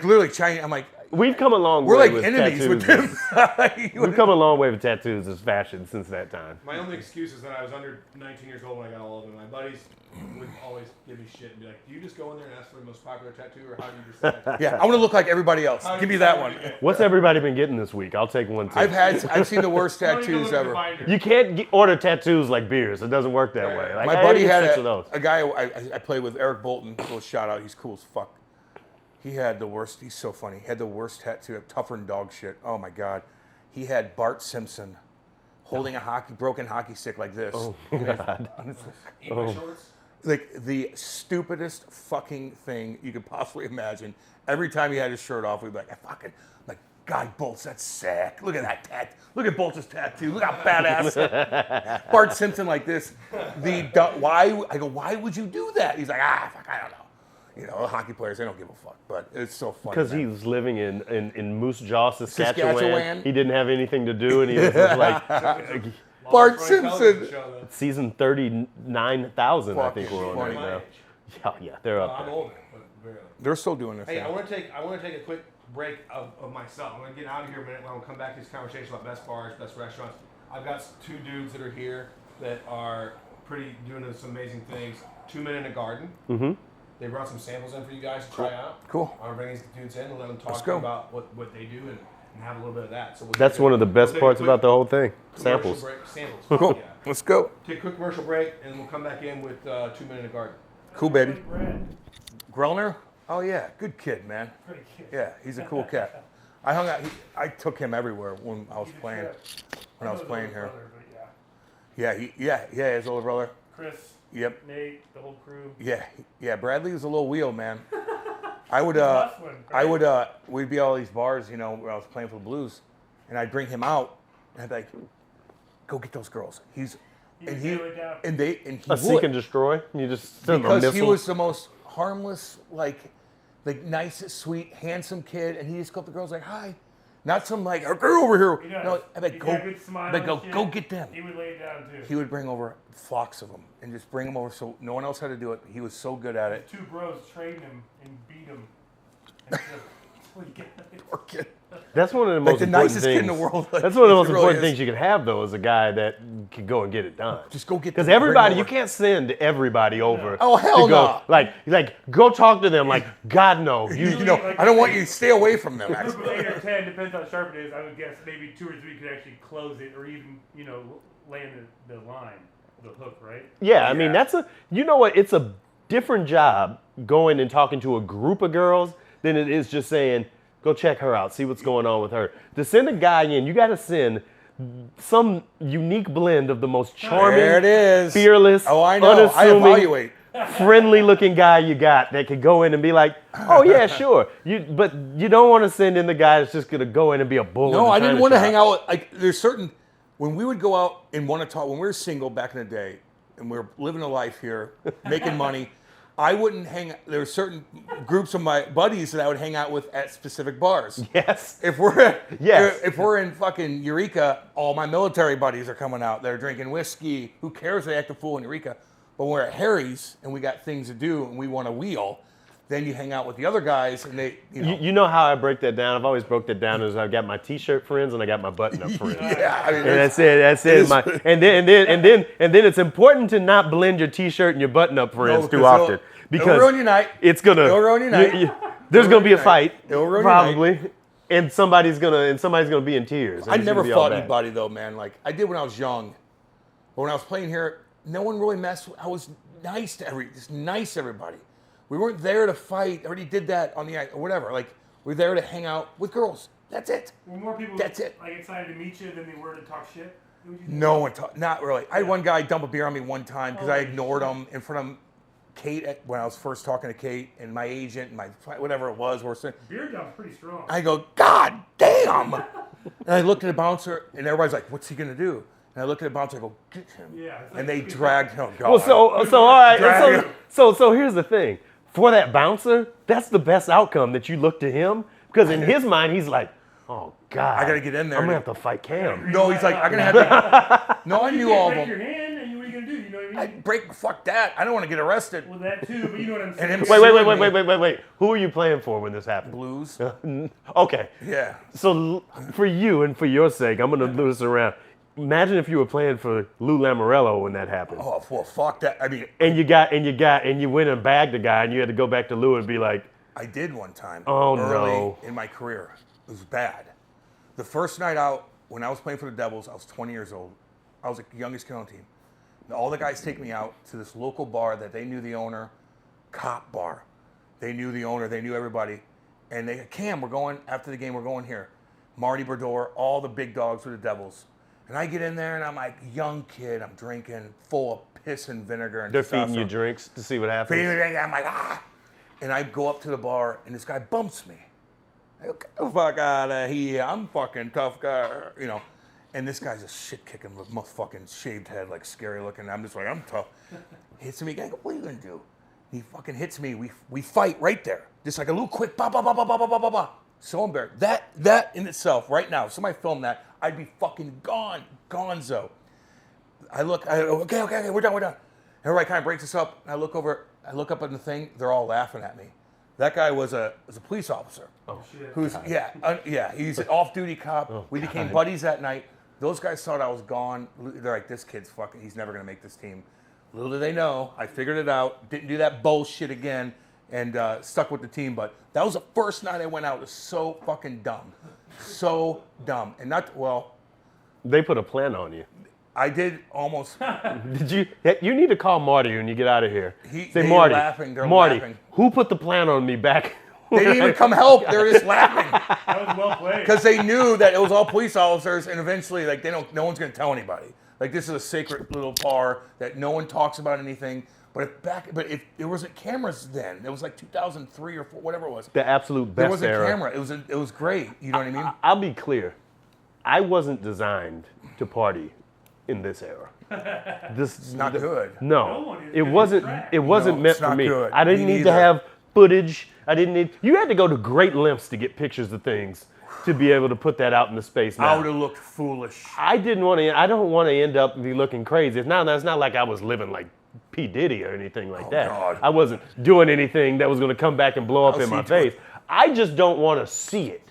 literally Chinese. I'm like, We've come a long we're way like with enemies tattoos. with them. We've come a long way with tattoos as fashion since that time. My only excuse is that I was under 19 years old when I got all of them. My buddies would always give me shit and be like, do you just go in there and ask for the most popular tattoo, or how do you decide? Yeah, I want to look like everybody else. How do Give you me that decide one. what to get? What's everybody been getting this week? I'll take one too. I've seen the worst Don't even tattoos look at the ever. binder. You can't order tattoos like beers. It doesn't work that Right. way. Like, My I buddy get had six of those. a guy I played with, Eric Bolton. Little shout out. He's cool as fuck. He had the worst. He's so funny. He had the worst tattoo, tougher than dog shit. Oh my god. He had Bart Simpson holding a broken hockey stick like this. Oh God. Eat my shorts? Like the stupidest fucking thing you could possibly imagine. Every time he had his shirt off, we'd be like, God, Bolts, that's sick. Look at that tattoo. Look at Bolts' tattoo. Look how badass. Bart Simpson like this. Why would you do that? He's like, fuck, I don't know. You know, hockey players, they don't give a fuck. But it's so funny. Because he was living in Moose Jaw, Saskatchewan. Saskatchewan. He didn't have anything to do, and he was just like Bart Long-running Simpson. television show, though. season 39,000. I think Fucking we're on funny. right now. Yeah, they're up I'm there. older, but barely. They're still doing their Hey, thing. I want to take a quick break of myself. I'm gonna get out of here a minute. I'll come back to this conversation about best bars, best restaurants. I've got two dudes that are here that are doing some amazing things. 2 Men in a Garden. Mm-hmm. They brought some samples in for you guys to try out. Cool. I'm gonna bring these dudes in and let them Let's talk go. about what they do and have a little bit of that. So That's one of the best parts about the whole thing. Samples. Samples. Cool. Yeah. Let's go. Take a quick commercial break and we'll come back in with 2 Men in a Garden. Cool, baby. Grellner? Oh, yeah. Good kid, man. Pretty kid. Yeah, he's a cool cat. I hung out. I took him everywhere when I was playing. When I was playing here. Yeah, his older brother. Chris, Yep. Nate, the whole crew. Yeah. Bradley was a little wheel, man. I would, Hustling, right? we'd be at all these bars, you know, where I was playing for the Blues, and I'd bring him out, and I'd be like, go get those girls. He And would he do it down. and he A seek would. and destroy. You just send a Because missile. he was the most harmless, like nicest, sweet, handsome kid, and he just go up to girls like, "Hi," not some like a girl over here. He does. No, I'd be like, He's go, got a good smile I'd be like, and go shit. get them. He would lay it down too. He would bring over flocks of them and just bring them over, so no one else had to do it. He was so good at it. 2 bros trained him and beat him. And so he got- Poor kid. That's one of the Like most the important nicest things. kid in the world. Like, That's one of the most he really important is. things you can have, though, is a guy that can go and get it done. Just go get Because them, bring everybody, them you over. can't send everybody over. Oh, hell to go, no. Like, go talk to them. Like, God, no. You know, I don't want you to stay away from them. Group Actually. of 8 or 10, depends how sharp it is. I would guess maybe 2 or 3 could actually close it or even, land the line, the hook, right? Yeah, I mean, you know what? It's a different job going and talking to a group of girls than it is just saying, go check her out, see what's going on with her. To send a guy in, you got to send some unique blend of the most charming, There it is. fearless, Oh, I know. I unassuming, evaluate. friendly-looking guy you got that could go in and be like, oh, yeah, sure. But you don't want to send in the guy that's just going to go in and be a bull. No, in the I didn't china want to shop. hang out with, like, there's certain, when we would go out and want to talk, when we were single back in the day, and we were living a life here, making money, I wouldn't there were certain groups of my buddies that I would hang out with at specific bars. Yes. If we're Yes. if we're in fucking Eureka, all my military buddies are coming out. They're drinking whiskey. Who cares? They act a fool in Eureka. But when we're at Harry's and we got things to do and we want to wheel, then you hang out with the other guys and they, You know how I break that down? I've always broke that down as I've got my T-shirt friends and I got my button-up friends. Yeah, I mean, And that's it. That's it. And then it's important to not blend your T-shirt and your button-up friends too often because it'll ruin your night. It's gonna. It'll ruin your night. There's It'll gonna be a ruin your fight, night. It'll ruin your probably, and somebody's gonna be in tears. and I it's never gonna be all fought bad. anybody though, man. Like I did when I was young. But when I was playing here, no one really messed with. I was nice to everybody. We weren't there to fight. I already did that on the ice or whatever. Like we're there to hang out with girls. That's it. Were more people That's it. like excited to meet you than they were to talk shit? No one talked. Not really. I had one guy dump a beer on me one time because I ignored him in front of Kate when I was first talking to Kate and my agent and my whatever it was. Beer dump's pretty strong. I go, God damn! And I looked at the bouncer and everybody's like, what's he gonna do? And I looked at the bouncer and I go, get him. Yeah, it's like And they dragged him. Well, so all right. Drag him. So here's the thing. For that bouncer, that's the best outcome that you look to him because in his mind he's like, oh God, I gotta get in there. I'm gonna have to fight Cam. No, he's like, I'm gonna have to. No, I knew all of break them. your hand, and what are you gonna do? You know what I mean? I'd break, fuck that. I don't want to get arrested. Well, that too, but you know what I'm saying. And him Wait. Who are you playing for when this happens? Blues. Okay. Yeah. So for you and for your sake, I'm gonna move this around. Imagine if you were playing for Lou Lamoriello when that happened. Oh, well, fuck that. I mean, And you went and bagged a guy, and you had to go back to Lou and be like, I did one time. Oh, early no. in my career. It was bad. The first night out, when I was playing for the Devils, I was 20 years old. I was the youngest kid on the team. And all the guys take me out to this local bar that they knew the owner, cop bar. They knew the owner, they knew everybody. And they Cam, we're going, after the game, we're going here. Marty Brodeur, all the big dogs were the Devils. And I get in there and I'm like, young kid, I'm drinking, full of piss and vinegar. And they're feeding you testosterone. drinks to see what happens. I'm like, ah. And I go up to the bar, and this guy bumps me. I go, get the fuck out of here. I'm fucking tough guy, you know. And this guy's a shit kicking with my fucking shaved head, like scary looking. I'm just like, I'm tough. Hits me, I go, what are you gonna do? He fucking hits me. We fight right there. Just like a little quick, ba ba ba ba ba ba ba ba ba. So embarrassed. That in itself, right now, if somebody filmed that, I'd be fucking gonzo. I go, okay, we're done. Everybody kind of breaks us up. And I look up at the thing, they're all laughing at me. That guy was a police officer. Oh, shit. Who's he's an off-duty cop. We became buddies that night. Those guys thought I was gone. They're like, this kid's fucking, he's never gonna make this team. Little did they know, I figured it out. Didn't do that bullshit again, and stuck with the team. But that was the first night I went out. It was so fucking dumb, so dumb, and not well. They put a plan on you. I did almost. Did you? You need to call Marty when you get out of here. They're Marty, laughing, they're Marty, laughing. who put the plan on me back? They didn't even come help. They were just laughing That was well played. because they knew that it was all police officers, and eventually, like no one's gonna tell anybody. Like this is a sacred little bar that no one talks about anything. But if there wasn't cameras then, it was like 2003 or 4, whatever it was. The absolute best There was a era. camera. It was great. You know what I mean? I'll be clear. I wasn't designed to party in this era. It's not good. No No, one is, it 'cause wasn't. it's trash. It wasn't No, meant it's for not me. good. I didn't Me need to neither. have footage. I didn't need. You had to go to great lengths to get pictures of things to be able to put that out in the space. I Now, would have looked foolish. I didn't want to. I don't want to end up and be looking crazy. It's not like I was living like P. Diddy or anything like that. God. I wasn't doing anything that was going to come back and blow up How's in my he doing? face. I just don't want to see it.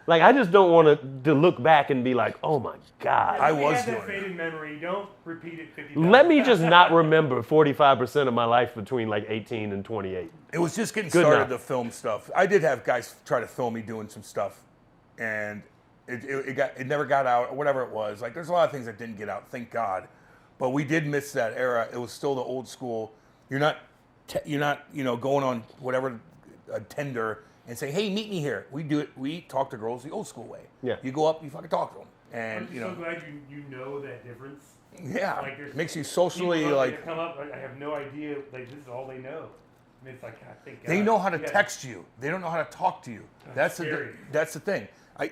Like I just don't want to look back and be like, oh my God. I If you was have that doing it. faded memory. Don't repeat it 50 times. Let me just not remember 45% of my life between like 18 and 28. It was just getting Good started enough. to film stuff. I did have guys try to film me doing some stuff, and it never got out or whatever it was. Like there's a lot of things that didn't get out, thank God. But we did miss that era. It was still the old school. You're not going on whatever Tinder and say, hey, meet me here. We do it. We talk to girls the old school way. Yeah. You go up, you fucking talk to them, I'm and so glad you know that difference. yeah, Like, there's makes you socially people like. that come up. I have no idea. Like this is all they know. I mean, it's like I think They know how to text you. They don't know how to talk to you. That's scary. the thing.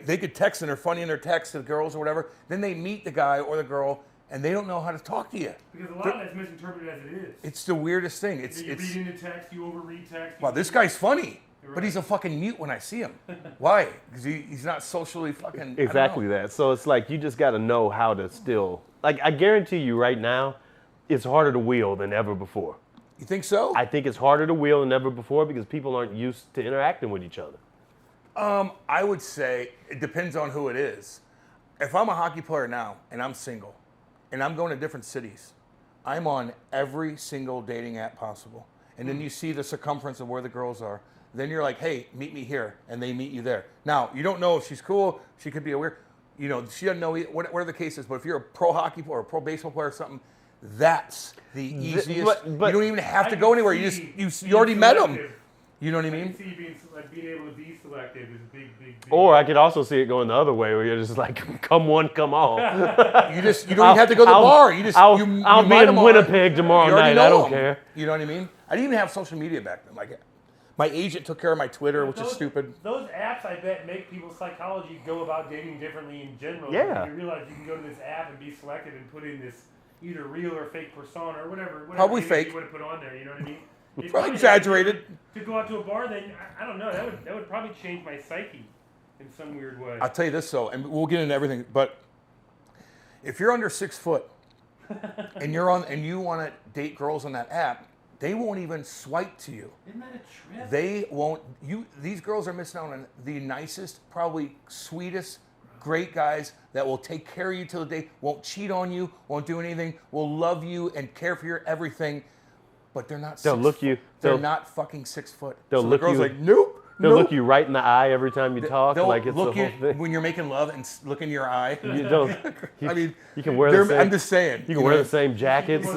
They could text and they're funny in their text to the girls or whatever. Then they meet the guy or the girl and they don't know how to talk to you. Because a lot of that's misinterpreted as it is. It's the weirdest thing. You read into text, you overread text. Wow, this guy's funny, Right. but he's a fucking mute when I see him. Why? Because he's not socially fucking... Exactly that. So it's like you just got to know how to still, like, I guarantee you right now, it's harder to wheel than ever before. You think so? I think it's harder to wheel than ever before because people aren't used to interacting with each other. I would say it depends on who it is. If I'm a hockey player now and I'm single and I'm going to different cities, I'm on every single dating app possible. And then you see the circumference of where the girls are. Then you're like, hey, meet me here. And they meet you there. Now, you don't know if she's cool. She could be a weird, she doesn't know whatever the case is. But if you're a pro hockey player or a pro baseball player or something, that's the easiest. but you don't even have to I go can anywhere. You see you already met them. selective. You know what I I mean? can see being able to be selective is a big. Or I could also see it going the other way where you're just like, come one, come all. You don't even have to go to the bar. You just I'll you be invite in 'em on. Winnipeg tomorrow You already night. I know don't 'em. care. You know what I mean? I didn't even have social media back then. Like, my agent took care of my Twitter, which is stupid. Those apps, I bet, make people's psychology go about dating differently in general. Yeah. You realize you can go to this app and be selective and put in this either real or fake persona or whatever Probably image fake. you would have put on there. You know what I mean? If Probably I- exaggerated. To go out to a bar, then I don't know. That would probably change my psyche in some weird way. I'll tell you this though, and we'll get into everything. But if you're under 6 foot and you want to date girls on that app, they won't even swipe to you. Isn't that a trip? They won't. These girls are missing out on the nicest, probably sweetest, great guys that will take care of you till the day, won't cheat on you, won't do anything, will love you and care for your everything. But they're not. They'll look you. They're They'll- not fucking 6 foot. they'll so look the girl's you- like, nope. They'll nope. look you right in the eye every time you talk, They'll like it's the look whole you thing. when you're making love and look in your eye. You don't. I mean, you can wear the same. I'm just saying. You can wear the same jackets.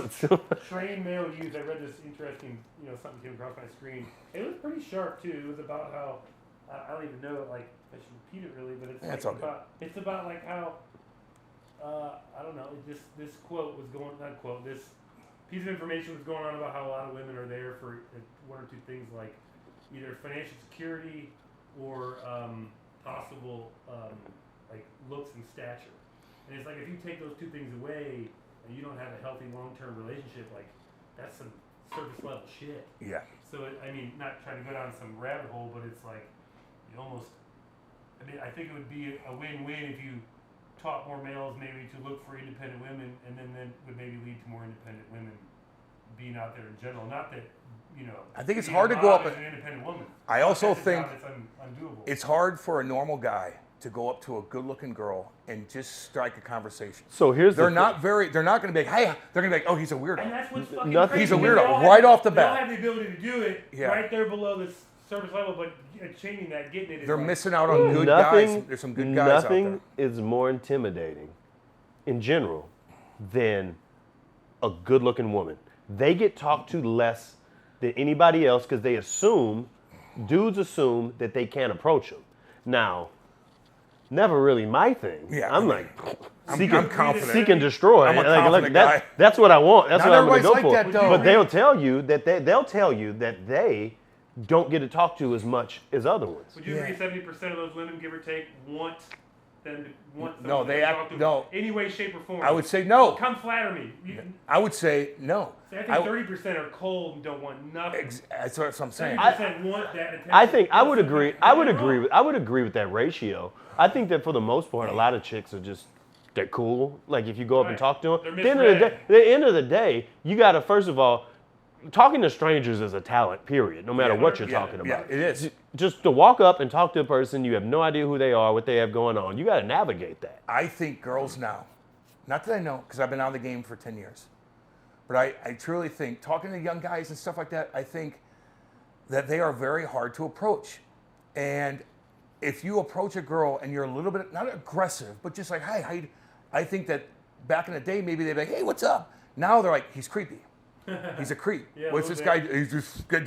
Trained male use. I read this interesting, something came across my screen. It was pretty sharp too. It was about how I don't even know, like, I should repeat it really, but it's That's like all good. it's about like how I don't know. This quote was going, not quote. This piece of information was going on about how a lot of women are there for one or two things, like either financial security or possible like looks and stature. And it's like if you take those two things away and you don't have a healthy long-term relationship, like that's some surface level shit. Yeah. So not trying to go down some rabbit hole, but it's like you almost. I think it would be a win-win if you taught more males maybe to look for independent women, and then would maybe lead to more independent women being out there in general. Not that I think it's being hard to a go mom up is and- an independent woman. I also That's a think job that's undoable. it's hard for a normal guy to go up to a good-looking girl and just strike a conversation. So here's They're the not very. They're not going to be like, hey. They're going to be like, oh, he's a weirdo. And that's what's fucking Nothing- crazy. He's a because weirdo, they all right have- off the They all bat. have the ability to do it Yeah. right there below the surface level, but changing that, getting it. Is They're like, missing out on good guys. There's some good guys out there. Nothing is more intimidating, in general, than a good-looking woman. They get talked to less than anybody else because dudes assume that they can't approach them. Now, never really my thing. Yeah, I'm like, I'm confident. seek and destroy. I'm a Like, confident guy. that's what I want. That's Not what I'm going to go everybody's like for. that, though. But they'll tell you that they don't get to talk to as much as other ones. Would you agree 70% of those women, give or take, want them to want No, someone they to act- talk to no. any way, shape, or form? I would say no. Come flatter me. I would say no. I think 30% are cold and don't want nothing. That's what I'm saying. 30% want that attention. I think I would agree. I would You're agree wrong. with. I would agree with that ratio. I think that for the most part, a lot of chicks are just they're cool. Like if you go up and Right. talk to them, They're at the end of the day, you got to first of all, talking to strangers is a talent. Period. No matter what you're talking about. Yeah, it is. Just to walk up and talk to a person, you have no idea who they are, what they have going on. You got to navigate that. I think girls now, not that I know, because I've been out of the game for 10 years, but I truly think, talking to young guys and stuff like that, I think that they are very hard to approach. And if you approach a girl and you're a little bit, not aggressive, but just like, hi, I think that back in the day, maybe they'd be like, hey, what's up? Now they're like, he's creepy. He's a creep. Yeah, What's a this little guy? He's just good.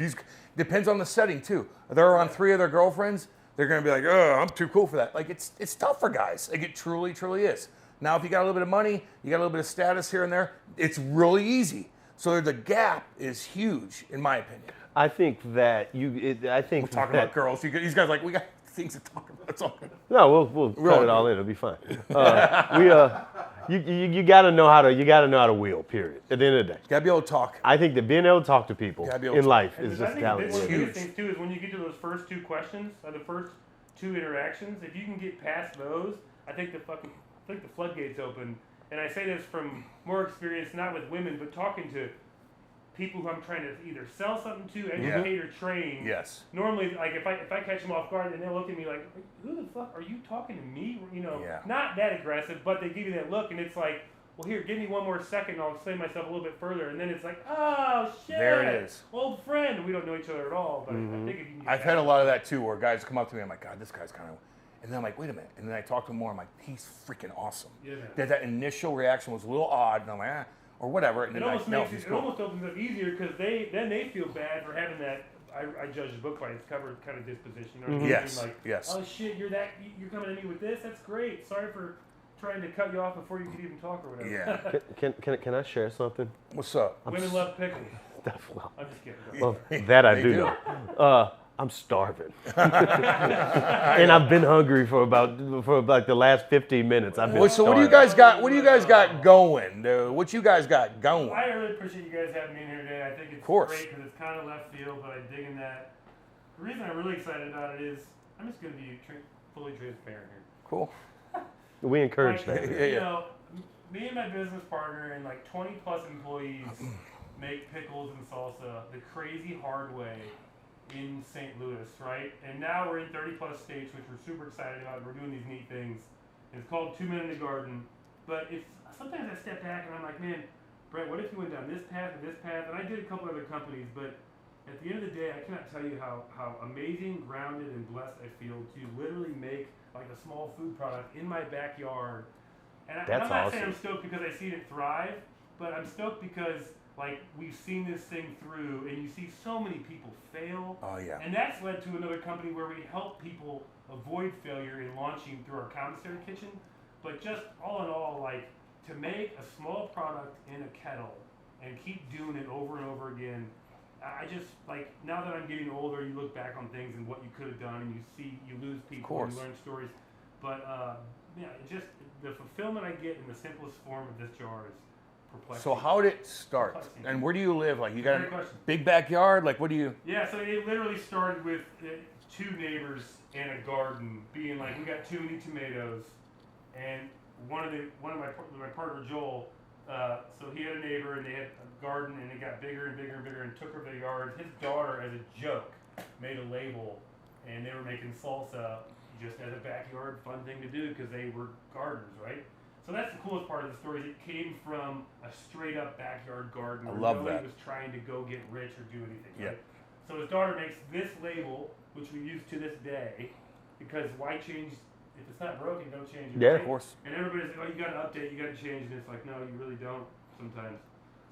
Depends on the setting too. They're on 3 of their girlfriends. They're gonna be like, oh, I'm too cool for that. Like it's tough for guys. Like it truly is. Now, if you got a little bit of money, you got a little bit of status here and there, it's really easy. So the gap is huge, in my opinion. I think that I think We're talking that, about girls. These guys are like, we got things to talk about. It's all good. No, we'll cut it all in. It'll be fine. You gotta know how to wheel. Period. At the end of the day, Gotta be able to talk. I think that being able to talk to people Gotta be able in to- life And is I just think talent. one of the Huge. biggest things too is when you get to those first two questions, or the first two interactions, if you can get past those, I think the floodgates open. And I say this from more experience, not with women, but talking to people who I'm trying to either sell something to, educate, or train. Yes. Normally, like if I catch them off guard and they'll look at me like, "Who the fuck are you talking to me?" You know, Yeah. not that aggressive, but they give you that look, and it's like, "Well, here, give me one more second, I'll explain myself a little bit further." And then it's like, "Oh shit, There it is. old friend." We don't know each other at all, but I think if you can get I've had a lot of that too, where guys come up to me, I'm like, God, this guy's kind of, and then I'm like, wait a minute, and then I talk to him more, I'm like, he's freaking awesome. Yeah, man. That initial reaction was a little odd, and I'm like, or whatever, and It then almost no, makes he's it cool. almost opens up easier because they feel bad for having that. I judge the book by its cover kind of disposition. You know what I mean? Yes, Like, yes. oh shit, you're coming at me with this. That's great. Sorry for trying to cut you off before you could even talk or whatever. Yeah. Can I share something? What's up? Women love pickles. Well, I'm just kidding. well, that I They do do. know. I'm starving, and I've been hungry for about the last 15 minutes. I've been So what do you starving. guys got? What do you guys got going? What you guys got going? I really appreciate you guys having me in here today. I think it's course. great because it's kind of left field, but I dig in that. The reason I'm really excited about it is I'm just going to be fully transparent here. Cool. We encourage Like, that. Yeah. You know, me and my business partner and like 20 plus employees make pickles and salsa the crazy hard way in St. Louis, right? And now we're in 30 plus states, which we're super excited about. We're doing these neat things. And it's called 2 Men in the Garden. But it's sometimes I step back and I'm like, man, Brett, what if you went down this path and this path? And I did a couple other companies, but at the end of the day, I cannot tell you how amazing, grounded, and blessed I feel to literally make like a small food product in my backyard. And I'm That's not saying awesome. I'm stoked because I see it thrive, but I'm stoked because like we've seen this thing through, and you see so many people fail. Oh yeah. And that's led to another company where we help people avoid failure in launching through our commissary kitchen. But just all in all, like to make a small product in a kettle and keep doing it over and over again. I just like now that I'm getting older, you look back on things and what you could have done, and you lose people, and you learn stories. But yeah, it just the fulfillment I get in the simplest form of this jar is perplexing. So how did it start? And where do you live? Like you got Great a question. big backyard? Like what do you? Yeah, so it literally started with two neighbors and a garden being like, we got too many tomatoes, and one of my partner Joel, so he had a neighbor and they had a garden and it got bigger and bigger and bigger and took over the yard. His daughter, as a joke, made a label, and they were making salsa just as a backyard fun thing to do because they were gardeners, right? So that's the coolest part of the story. Is it came from a straight up backyard garden. I where love nobody that. was trying to go get rich or do anything. Yeah. Right? So his daughter makes this label, which we use to this day, because why change? If it's not broken, don't change it. Yeah, right? Of course. And everybody's like, oh, you got to update, you got to change, and it's like, no, you really don't sometimes.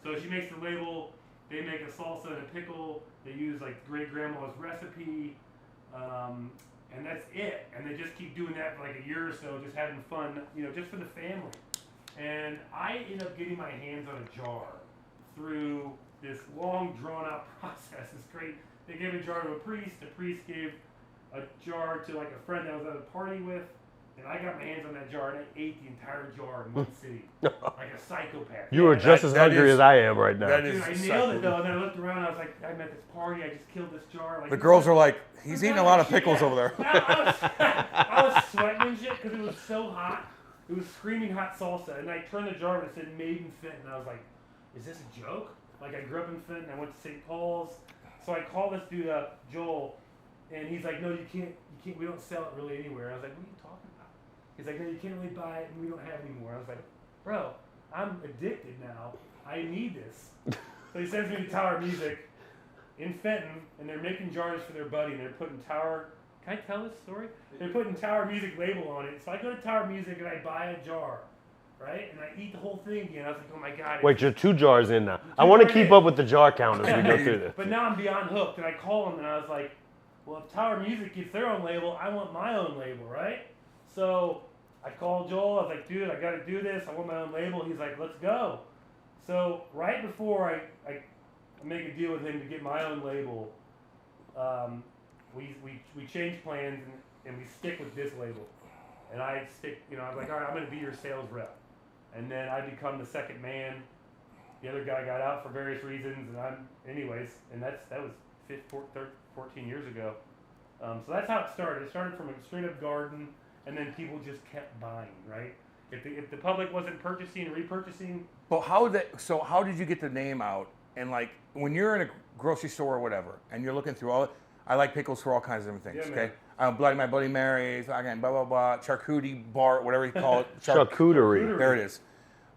So she makes the label. They make a salsa and a pickle. They use like great grandma's recipe, and that's it. And they just keep doing that for like a year or so, just having fun, you know, just for the family. And I end up getting my hands on a jar through this long, drawn-out process. It's great. They gave a jar to a priest. The priest gave a jar to like a friend that I was at a party with, and I got my hands on that jar and I ate the entire jar in one sitting, like a psychopath. You are Yeah, just as that hungry is- as I am right now. that Dude, is I nailed psycho. it though, and then I looked around and I was like, I'm at this party, I just killed this jar. Like, The girls are like, he's eating a lot of pickles over there. I was sweating and shit because it was so hot. It was screaming hot salsa, and I turned the jar and it said made in Fenton, and I was like, is this a joke? Like I grew up in Fenton, I went to St. Paul's, so I called this dude up, Joel, and he's like, no, you can't, we don't sell it really anywhere. I was like, what are you talking about? He's like, no, you can't really buy it, and we don't have it anymore. I was like, bro, I'm addicted now. I need this. So he sends me to Tower Music in Fenton, and they're making jars for their buddy, and they're putting Tower. Can I tell this story? They're putting Tower Music label on it. So I go to Tower Music and I buy a jar, right? And I eat the whole thing again. I was like, oh my god. Wait, you're 2 jars in now. I want to jars keep in. up with the jar count as we go through this. But now I'm beyond hooked, and I call him and I was like, well, if Tower Music gets their own label, I want my own label, right? So I called Joel. I was like, dude, I got to do this. I want my own label. He's like, let's go. So right before I make a deal with him to get my own label, we change plans and we stick with this label. And I stick, you know, I was like, all right, I'm going to be your sales rep. And then I become the second man. The other guy got out for various reasons, and that was 14 years ago. So that's how it started. It started from a straight up garden, and then people just kept buying, right? If the public wasn't purchasing and repurchasing. But how did you get the name out? And like when you're in a grocery store or whatever, and you're looking through I like pickles for all kinds of different things. Yeah, okay, my Bloody Marys, again, blah blah blah, charcuterie bar, whatever you call it. Charcuterie. There it is.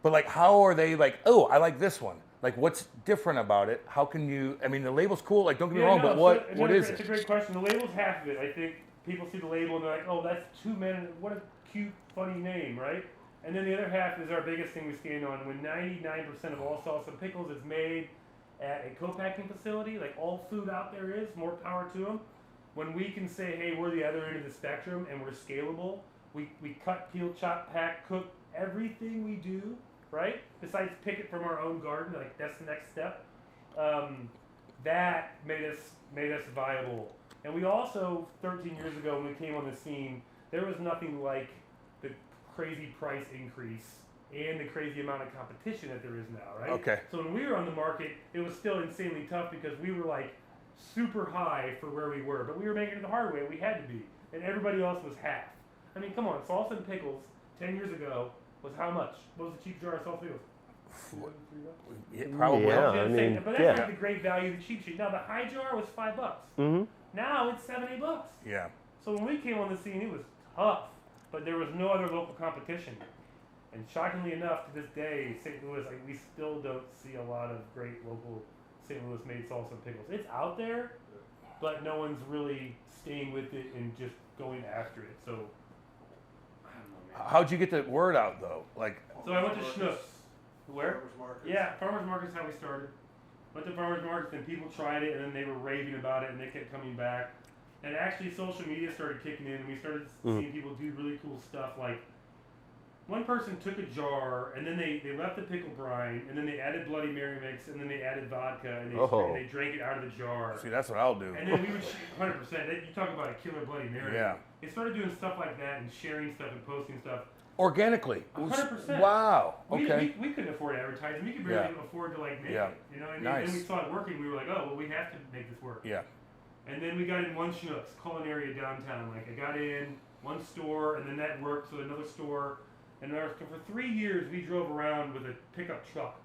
But like, how are they like? Oh, I like this one. Like, what's different about it? How can you? I mean, the label's cool. Like, don't get me wrong, but what is it? It's a great question. The label's half of it. I think people see the label and they're like, oh, that's 2 men. What a cute, funny name, right? And then the other half is our biggest thing we stand on. When 99% of all salsa and pickles is made at a co-packing facility, like all food out there is, more power to them. When we can say, hey, we're the other end of the spectrum and we're scalable, we cut, peel, chop, pack, cook, everything we do, right? Besides pick it from our own garden, like that's the next step. That made us viable. And we also, 13 years ago when we came on the scene, there was nothing like the crazy price increase and the crazy amount of competition that there is now, right? Okay. So when we were on the market, it was still insanely tough because we were like super high for where we were, but we were making it the hard way. We had to be, and everybody else was half. I mean, come on, salsa and pickles 10 years ago was how much? What was the cheap jar of salsa pickles? Yeah, probably. Yeah, I mean, but that's like the great value, the cheap shit. Now the high jar was $5. Mm-hmm. Now it's $7-8. Yeah. So when we came on the scene, it was tough, but there was no other local competition. And shockingly enough, to this day, St. Louis, like, we still don't see a lot of great local St. Louis made salsa and pickles. It's out there, but no one's really staying with it and just going after it. So I don't know, man. How'd you get the word out though? Like, So I went to Schnucks. Where? Farmers markets. Yeah, farmers markets is how we started. Went to farmers markets and people tried it and then they were raving about it and they kept coming back. And actually social media started kicking in and we started seeing people do really cool stuff. Like one person took a jar and then they left the pickle brine and then they added Bloody Mary mix and then they added vodka and they drank it out of the jar. see, that's what I'll do. And then we would 100%. You talk about a killer Bloody Mary. Yeah. They started doing stuff like that and sharing stuff and posting stuff. Organically. 100%. Wow. Okay. We couldn't afford advertising. We could barely afford to like make it. You know, and Nice. then we saw it working. We were like, oh, well, we have to make this work. Yeah. And then we got in one Schnucks, Culinary downtown. Like I got in one store, and then that worked, so another store. And for 3 years, we drove around with a pickup truck,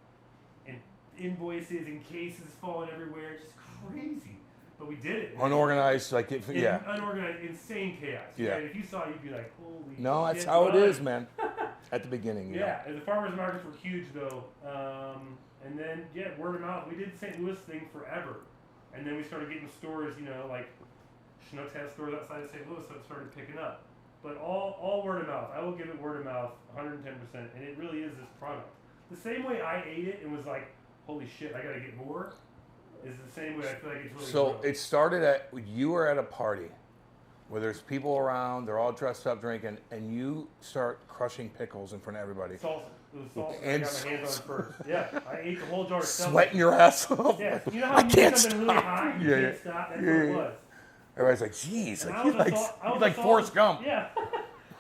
and invoices and cases falling everywhere, just crazy. But we did it. Unorganized, like Unorganized, insane chaos. Yeah. Right? If you saw it, you'd be like, holy. No, that's shit, how it bud. is, man. At the beginning. Yeah, and the farmers markets were huge though. And then word of mouth. We did the St. Louis thing forever, and then we started getting stores. You know, like Schnucks has stores outside of St. Louis, so it started picking up. But all word of mouth. I will give it word of mouth, 110%, and it really is this product. The same way I ate it and was like, holy shit, I gotta get more. Is the same way I feel like it's really. So grown. it started at, you were at a party where there's people around, they're all dressed up drinking, and you start crushing pickles in front of everybody. Salsa. It was salsa. And I got my hands on it first. Yeah, I ate the whole jar of salsa. Sweating your ass off. Yeah, you know how I you can't get something stop. really high, you can't stop? That's what it was. Everybody's like, geez, And like, I he's was a like, sal- I was he's a like salsa- Forrest Gump. Yeah.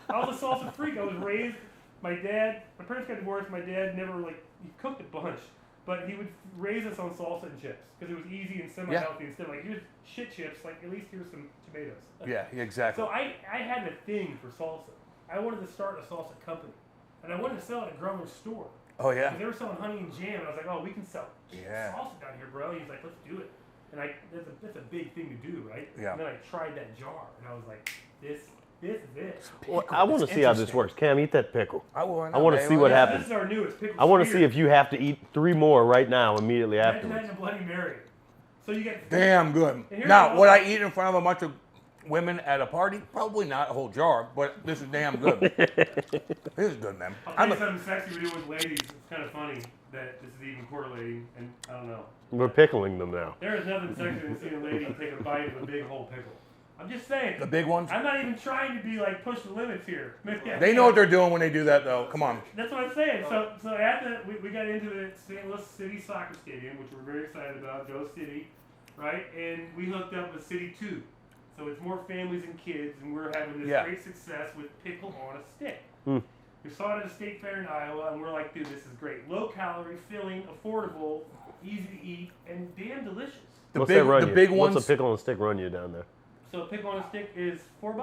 I was a salsa freak. I was raised, my parents got divorced, my dad never, he cooked a bunch, but he would raise us on salsa and chips, because it was easy and semi-healthy, instead of here's shit chips, at least here's some tomatoes. Yeah, exactly. So I had a thing for salsa. I wanted to start a salsa company, and I wanted to sell it at Grumler's store. Oh, yeah. Because they were selling honey and jam, and I was like, oh, we can sell salsa down here, bro. He's like, let's do it. And that's a big thing to do, right? Yeah. And then I tried that jar, and I was like, this is it. Well, I want to see how this works. Cam, eat that pickle. I want to see what This happens. is our newest pickle. I want to see if you have to eat 3 more right now immediately Imagine that afterwards. in a Bloody Mary. So you get Damn good. here's Now, the- would I eat in front of a bunch of women at a party? Probably not a whole jar, but this is damn good. This is good, man. I'll tell you something sexy we do with ladies. It's kind of funny that this is even correlating, and I don't know. We're pickling them now. There is nothing sexier than seeing a lady take a bite of a big whole pickle. I'm just saying. The big ones? I'm not even trying to be push the limits here. They know what they're doing when they do that, though. Come on. That's what I'm saying. So at we got into the St. Louis City Soccer Stadium, which we're very excited about, Go City, right? And we hooked up with City 2. So it's more families and kids, and we're having this Yeah. great success with pickle on a stick. Mm. We saw it at a state fair in Iowa, and we're like, dude, this is great. Low calorie, filling, affordable, easy to eat, and damn delicious. What's that run the you? big What's ones. a pickle on a stick run you down there? So a pickle on a stick is $4,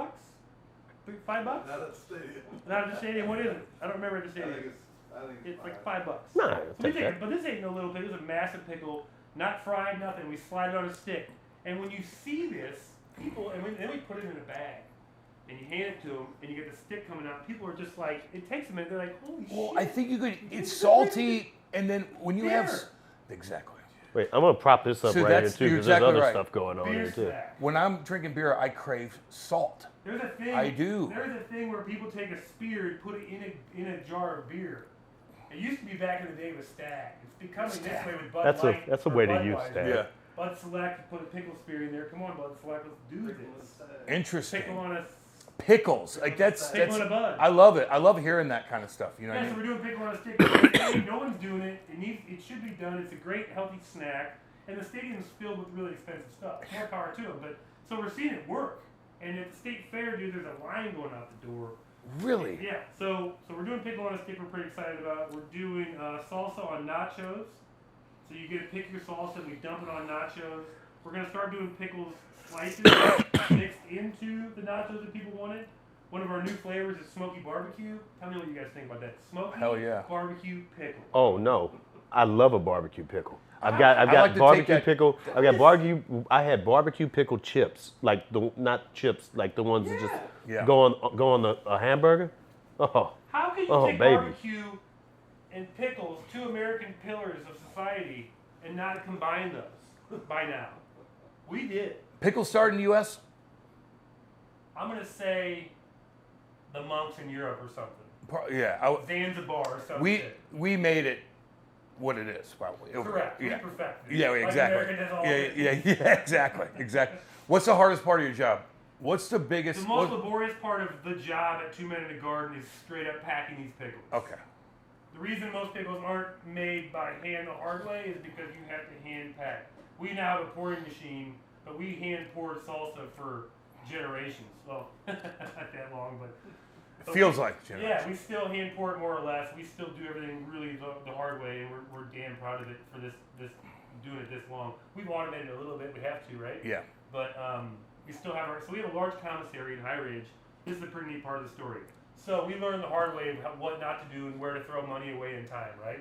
$5. Not at the stadium. Not at the stadium. What is it? I don't remember at the I stadium. think It's like $5. Nah, I'll But take this, that. ain't, but this ain't no little pickle. It's a massive pickle, not fried, nothing. We slide it on a stick, and when you see this, people, and then we put it in a bag, and you hand it to them, and you get the stick coming out. People are just like, it takes a minute. They're like, holy Well, shit! I think you could. It's salty, and then when you have Bitter. exactly. Wait, I'm gonna prop this up So right here that's- too, you're because there's exactly other right. stuff going on Beer here too. snack. When I'm drinking beer, I crave salt. There's a thing. I do. There's a thing where people take a spear and put it in a jar of beer. It used to be back in the day with Stag. It's becoming this way with Bud Light. That's a or way to use Budweiser. that. Bud Select, put a pickle spear in there. Come on, Bud Select, let's do this. Interesting. Pickle on a Pickles, like that's. Pickle on a bud. I love it. I love hearing that kind of stuff. You know what I Yeah, so mean? we're doing pickle on a stick. No one's doing it. It should be done. It's a great healthy snack, and the stadium's filled with really expensive stuff. More power to them. But so we're seeing it work. And at the state fair, dude, there's a line going out the door. Really? Yeah. So we're doing pickle on a stick. We're pretty excited about it. We're doing salsa on nachos. So you get to pick your salsa, and we dump it on nachos. We're gonna start doing pickles slices mixed into the nachos that people wanted. One of our new flavors is smoky barbecue. Tell me what you guys think about that. Smoky Hell yeah. barbecue pickle. Oh no, I love a barbecue pickle. I've I got like to take barbecue that- pickle. I've got barbecue. I had barbecue pickle chips, like the not chips, like the ones that Yeah. just go on a hamburger. Oh, How can you Oh, take baby. barbecue and pickles, two American pillars of society, and not combine those by now? We did. Pickles started in the U.S. I'm gonna say the monks in Europe or something. Yeah. Zanzibar or something. We made it what it is, probably. Correct. Yeah. We perfected it. Yeah, Like exactly. American does all Yeah, this. yeah, exactly. What's the hardest part of your job? What's the biggest? The most laborious part of the job at 2 Men in a Garden is straight up packing these pickles. Okay. The reason most pickles aren't made by hand the hard way is because you have to hand pack. We now have a pouring machine, but we hand poured salsa for generations. Well, not that long, but Feels we- like generation. Yeah, we still hand pour it more or less. We still do everything really the hard way, and we're damn proud of it for this doing it this long. We've automated it a little bit. We have to, right? Yeah. But we still have so we have a large commissary in High Ridge. This is the pretty neat part of the story. So we learned the hard way of what not to do and where to throw money away and time, right?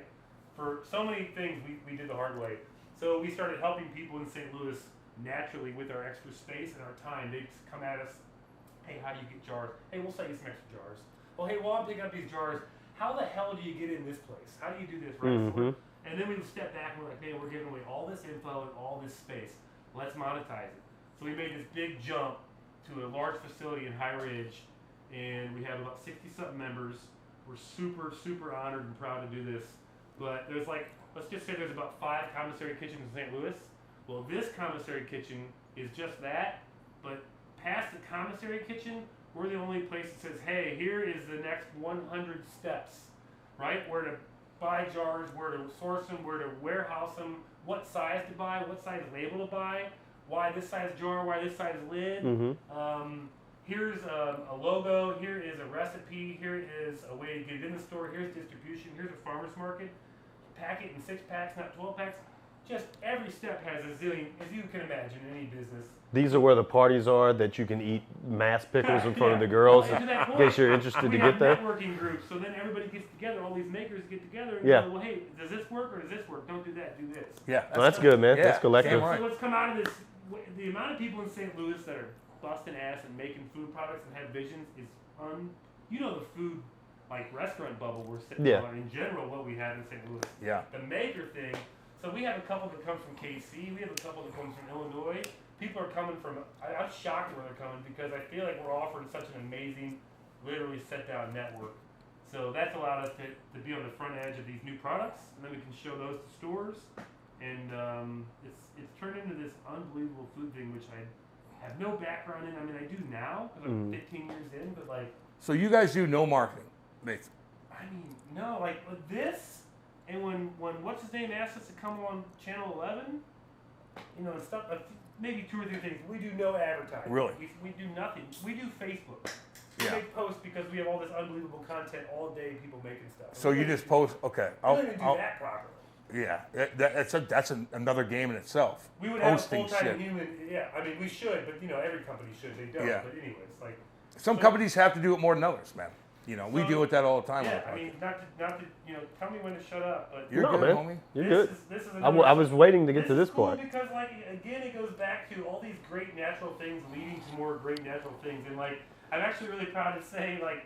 For so many things, we did the hard way. So we started helping people in St. Louis naturally with our extra space and our time. They'd come at us, hey, how do you get jars? Hey, we'll sell you some extra jars. Well, hey, while I'm picking up these jars, how the hell do you get in this place? How do you do this, right? Mhm. And then we would step back and we're like, hey, we're giving away all this info and all this space. Let's monetize it. So we made this big jump to a large facility in High Ridge, and we have about 60-something members. We're super, super honored and proud to do this. But there's like, let's just say there's about 5 commissary kitchens in St. Louis. Well, this commissary kitchen is just that, but past the commissary kitchen, we're the only place that says, hey, here is the next 100 steps, right? Where to buy jars, where to source them, where to warehouse them, what size to buy, what size label to buy, why this size jar, why this size lid. Here's a logo, here is a recipe, here is a way to get it in the store, here's distribution, here's a farmer's market. Pack it in 6 packs, not 12 packs. Just every step has a zillion, as you can imagine in any business. These are where the parties are that you can eat mass pickles in front of the girls. And to that In point, case you're interested we to have get there. networking groups, so then everybody gets together, all these makers get together and Yeah. go, well, hey, does this work or does this work? Don't do that, do this. Yeah. Well, that's good, man. Yeah, That's collective. damn right. So let's come out of this. The amount of people in St. Louis that are busting ass and making food products and have visions is you know the food, like restaurant bubble we're sitting Yeah. on in general, what we have in St. Louis. Yeah. The maker thing, so we have a couple that comes from KC, we have a couple that comes from Illinois. People are coming from, I'm shocked where they're coming because I feel like we're offering such an amazing, literally set down network. So that's allowed us to be on the front edge of these new products, and then we can show those to stores. And it's turned into this unbelievable food thing, which I have no background in. I mean, I do now because I'm 15 years in, but like, So you guys do no marketing, Nathan? I mean, no, like this, and when what's his name asked us to come on Channel 11, you know, and stuff. maybe 2 or 3 things. We do no advertising. Really? We do nothing. We do Facebook. We Yeah. make posts because we have all this unbelievable content all day, people making stuff. So you just post, okay. We don't even do that properly. Yeah, that's another game in itself. We would have a Posting full-time shit. human, yeah, I mean, we should, but every company should, they don't. Yeah. But anyways, like. Some companies have to do it more than others, man. We deal with that all the time. Yeah, I mean, not to, tell me when to shut up, but. You're No, good, man. homie. You're this good. Is I was waiting to get to is this cool point. because, like, again, it goes back to all these great natural things leading to more great natural things. And, like, I'm actually really proud to say, like,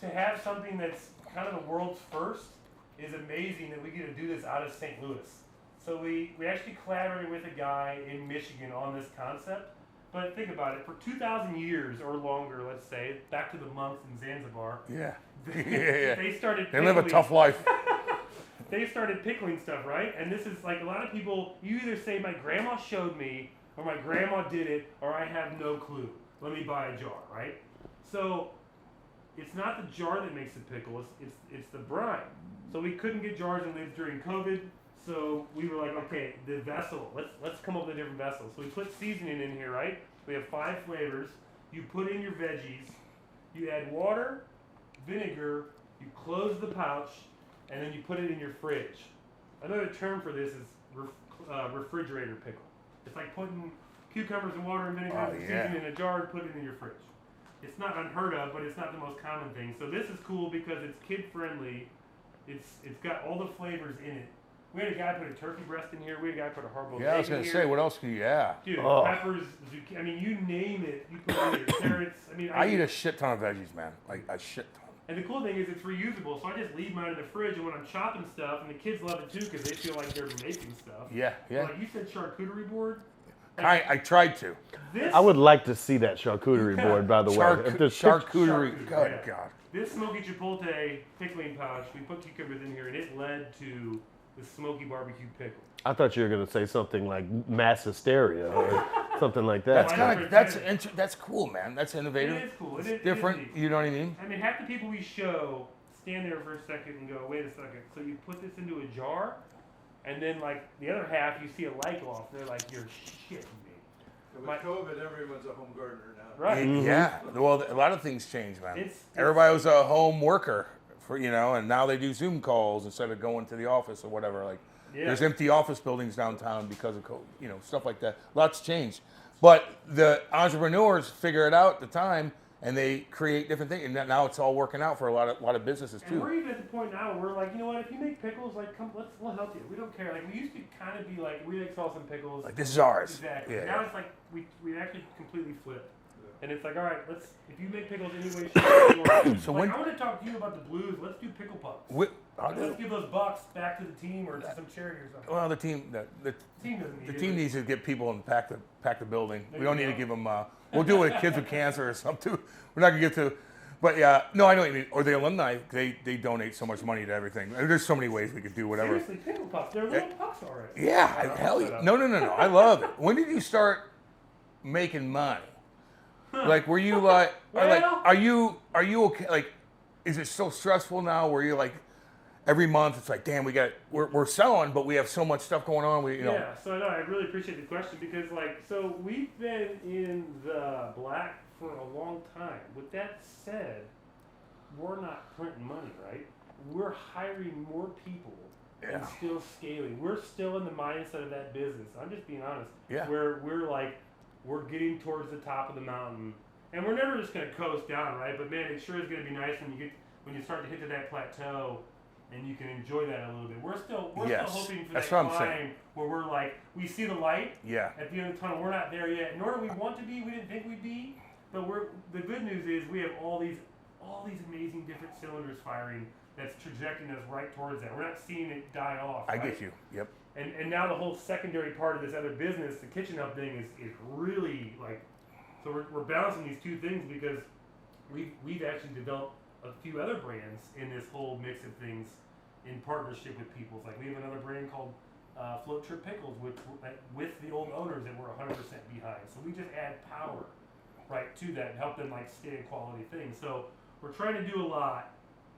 to have something that's kind of the world's first is amazing that we get to do this out of St. Louis. So we actually collaborated with a guy in Michigan on this concept. But think about it, for 2,000 years or longer, let's say, back to the monks in Zanzibar, Yeah. they started They live a pickling- tough life. They started pickling stuff, right? And this is like a lot of people, you either say my grandma showed me, or my grandma did it, or I have no clue. Let me buy a jar, right? So it's not the jar that makes the pickle, it's the brine. So we couldn't get jars and lids during COVID, so we were like, okay, the vessel, let's come up with a different vessel. So we put seasoning in here, right? We have 5 flavors. You put in your veggies, you add water, vinegar, you close the pouch, and then you put it in your fridge. Another term for this is refrigerator pickle. It's like putting cucumbers and water and vinegar and seasoning in a jar and putting it in your fridge. It's not unheard of, but it's not the most common thing. So this is cool because it's kid friendly. It's got all the flavors in it. We had a guy put a turkey breast in here. We had a guy put a hard-boiled egg Yeah, I was in gonna here. say, what else can you? Yeah. Dude, Oh. peppers, zucchini. I mean, you name it. You put it in your carrots. I mean, I eat a shit ton of veggies, man. Like a shit ton. And the cool thing is it's reusable, so I just leave mine in the fridge, and when I'm chopping stuff, and the kids love it too because they feel like they're making stuff. Yeah, yeah. Like you said, charcuterie board. I tried to. This I would like to see that charcuterie board, by the way. If there's Charcuterie. Charcuterie, Good yeah. God. This smoky chipotle pickling pouch, we put cucumbers in here, and it led to the smoky barbecue pickle. I thought you were going to say something like mass hysteria or something like that. That's Why kind not? of that's cool, man. That's innovative. It is cool. It's It is different. neat. You know what I mean? I mean, half the people we show stand there for a second and go, wait a second. So you put this into a jar, and then like the other half, you see a light go off. They're like, you're shitting me. And with COVID, everyone's a home gardener now. Right. Yeah. Well, a lot of things change, man. It's- Everybody was a home worker, and now they do Zoom calls instead of going to the office or whatever. Like, Yeah. there's empty office buildings downtown because of COVID, stuff like that. Lots changed, but the entrepreneurs figure it out at the time, and they create different things. And now it's all working out for a lot of businesses And too. we're even at the point now where we're like, you know what? If you make pickles, like, come, we'll help you. We don't care. Like, we used to kind of be like, we make salsa and pickles. Like, this is ours. Exactly. Yeah. Now it's like we actually completely flip. And it's like, all right, if you make pickles any way, shape, or form. So like, when- I want to talk to you about the Blues. Let's do pickle pucks. Let's give those bucks back to the team or to some charity or something. Well, the team Team doesn't need the it. team needs to get people and pack the building. There We don't you need to go. give them. We'll do it with kids with cancer or something. We're not gonna get to. But yeah, no, I know what you mean. Or the alumni, they donate so much money to everything. There's so many ways we could do whatever. Seriously, pickle pucks. They're little pucks already. Yeah, hell yeah. No. I love it. When did you start making money? Like, were you like, Well- are you okay? Like, is it so stressful now? Where you like, every month it's like, damn, we're selling, but we have so much stuff going on. Yeah, so no, I really appreciate the question because, like, so we've been in the black for a long time. With that said, we're not printing money, right? We're hiring more people and Yeah. still scaling. We're still in the mindset of that business. I'm just being honest. Yeah. Where we're like, we're getting towards the top of the mountain, and we're never just gonna coast down, right? But man, it sure is gonna be nice when you start to hit to that plateau. And you can enjoy that a little bit. We're still Yes, hoping for that's that what I'm saying. climb where we're like, we see the light Yeah. at the end of the tunnel. We're not there yet, nor do we want to be. We didn't think we'd be, but the good news is we have all these amazing different cylinders firing that's trajecting us right towards that. We're not seeing it die off. I right? get you. Yep. And now the whole secondary part of this other business, the Kitchen Hub thing, is really like, so we're balancing these two things because we've actually developed a few other brands in this whole mix of things in partnership with people. It's like we have another brand called Float Trip Pickles with the old owners that we're 100% behind. So we just add power right to that and help them like stay a quality thing. So we're trying to do a lot,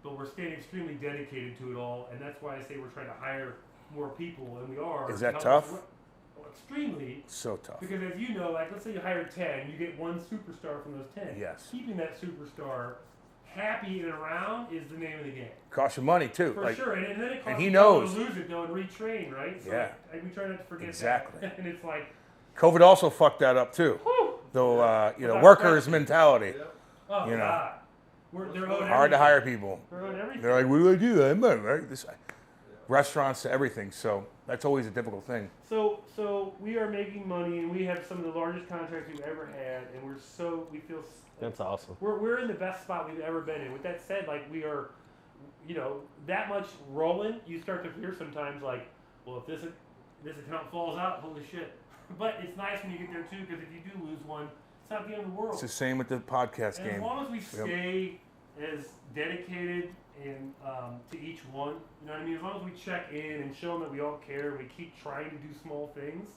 but we're staying extremely dedicated to it all, and that's why I say we're trying to hire more people, and we are. Is that Help tough? us- extremely. So tough. Because as you know, like let's say you hire 10, you get one superstar from those 10. Yes. Keeping that superstar happy and around is the name of the game. Costs you money too. For sure, and then it costs he you knows. to lose it though and retrain, right? So Yeah. like, we try not to forget Exactly. that. And it's like, COVID also fucked that up too. whew, Though, Without workers' question. mentality. oh You know. God, they're owed Hard to everything. hire people. They're owed everything. They're like, what do I do? I'm not right. Restaurants to everything. So that's always a difficult thing. So we are making money, and we have some of the largest contracts we've ever had, and we feel That's awesome. we're in the best spot we've ever been in. With that said, like we are, that much rolling, you start to fear sometimes, like, well, if this account falls out, holy shit. But it's nice when you get there too, because if you do lose one, it's not the end of the world. It's the same with the podcast And game. as long as we stay as dedicated and to each one, you know what I mean? As long as we check in and show them that we all care, we keep trying to do small things,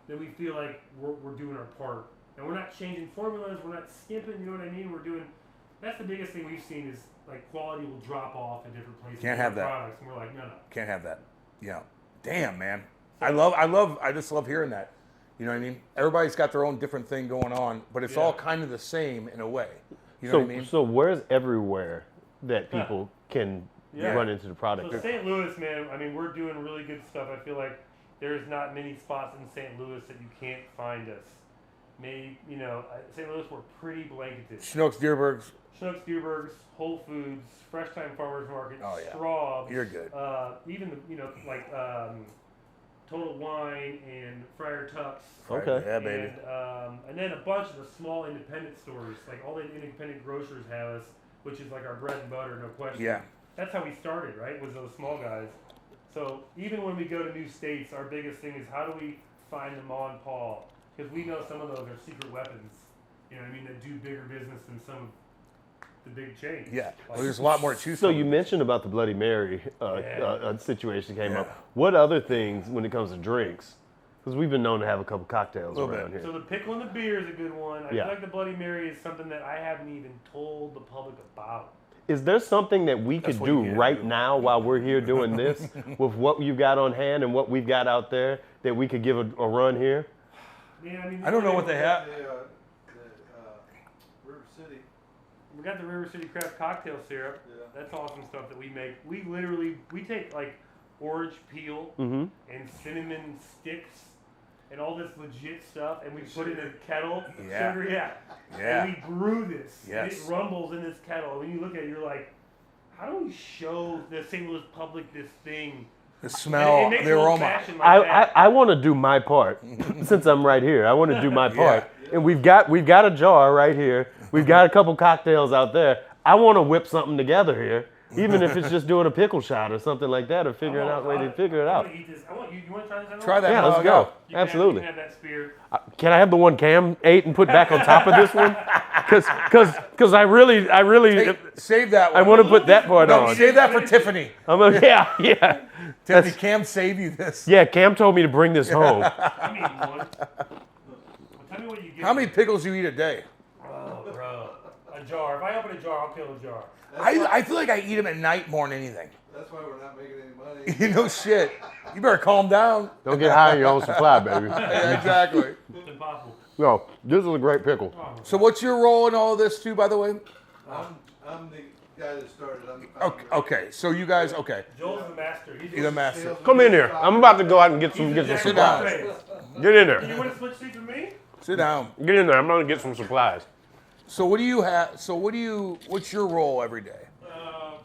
then we feel like we're doing our part. And we're not changing formulas, we're not skimping, you know what I mean? That's the biggest thing we've seen is like quality will drop off in different places. Can't have that. Products, and we're like, no. Can't have that. Yeah. Damn, man. I just love hearing that. You know what I mean? Everybody's got their own different thing going on, but it's all kind of the same in a way. You know what I mean? So where's everywhere that people can Yeah. run into the product? So St. Louis, man, I mean, we're doing really good stuff. I feel like there's not many spots in St. Louis that you can't find us. Maybe, St. Louis, we're pretty blanketed. Schnucks, Deerbergs. Schnucks, Deerbergs, Whole Foods, Fresh Time Farmers Market, Oh, yeah. Straub's. You're good. Even, Total Wine and Friar Tuck's. Okay. Yeah, baby. And then a bunch of the small independent stores, like all the independent grocers have us, which is like our bread and butter, no question. Yeah. That's how we started, right? Was those small guys. So even when we go to new states, our biggest thing is how do we find the Ma and Pa? Because we know some of those are secret weapons. You know what I mean? That do bigger business than some of the big chains. Yeah. Like, Well, there's a lot more to choose So from. you mentioned about the Bloody Mary situation came up. What other things when it comes to drinks? Because we've been known to have a couple cocktails Little around bit. here. So the pickle and the beer is a good one. I Yeah. feel like the Bloody Mary is something that I haven't even told the public about. Is there something that we That's could what do you right do. now while we're here doing this with what you've got on hand and what we've got out there that we could give a run here? Man, I mean, I don't know what they have. River City. We got the River City Craft Cocktail Syrup. Yeah. That's awesome stuff that we make. We take like orange peel Mm-hmm. and cinnamon sticks and all this legit stuff, and we put it in a kettle. Yeah. Sugar, yeah. Yeah. And we brew this. And Yes. it rumbles in this kettle. And when you look at it, you're like, how do we show the St. Louis public this thing? The And smell, it makes the it aroma. old-fashioned like that. I want to do my part since I'm right here. I want to do my part. And we've got a jar right here. We've got a couple cocktails out there. I want to whip something together here, even if it's just doing a pickle shot or something like that, or figuring out a way to figure it I out. want to eat this. You want to try this? Try that. Yeah, let's Oh, go. yeah. You Absolutely. Can have that spear. Can I have the one Cam ate and put back on top of this one? Because I really, Hey, save that I one. want to put that part No, on. save that for Tiffany. Yeah. Tiffany, Cam save you this. Yeah, Cam told me to bring this home. I mean, one. Well, tell me what you get. How many pickles do you eat a day? Oh, bro. A jar. If I open a jar, I'll kill a jar. I feel like I eat them at night more than anything. That's why we're not making any money. You know, shit. You better calm down. Don't get high on your own supply, baby. Yeah, exactly. It's impossible. No, this is a great pickle. Oh, So what's your role in all of this too, by the way? I'm the guy that started. I'm the founder. Okay, so you guys, okay. Joel's the master. You're the master. Come in here. I'm about to go out and get some He's the Sit jack of down. all trades. Get in You there. want to switch seats with me? Sit down. Get in there. I'm going to get some supplies. So what do you have? So what's your role every day?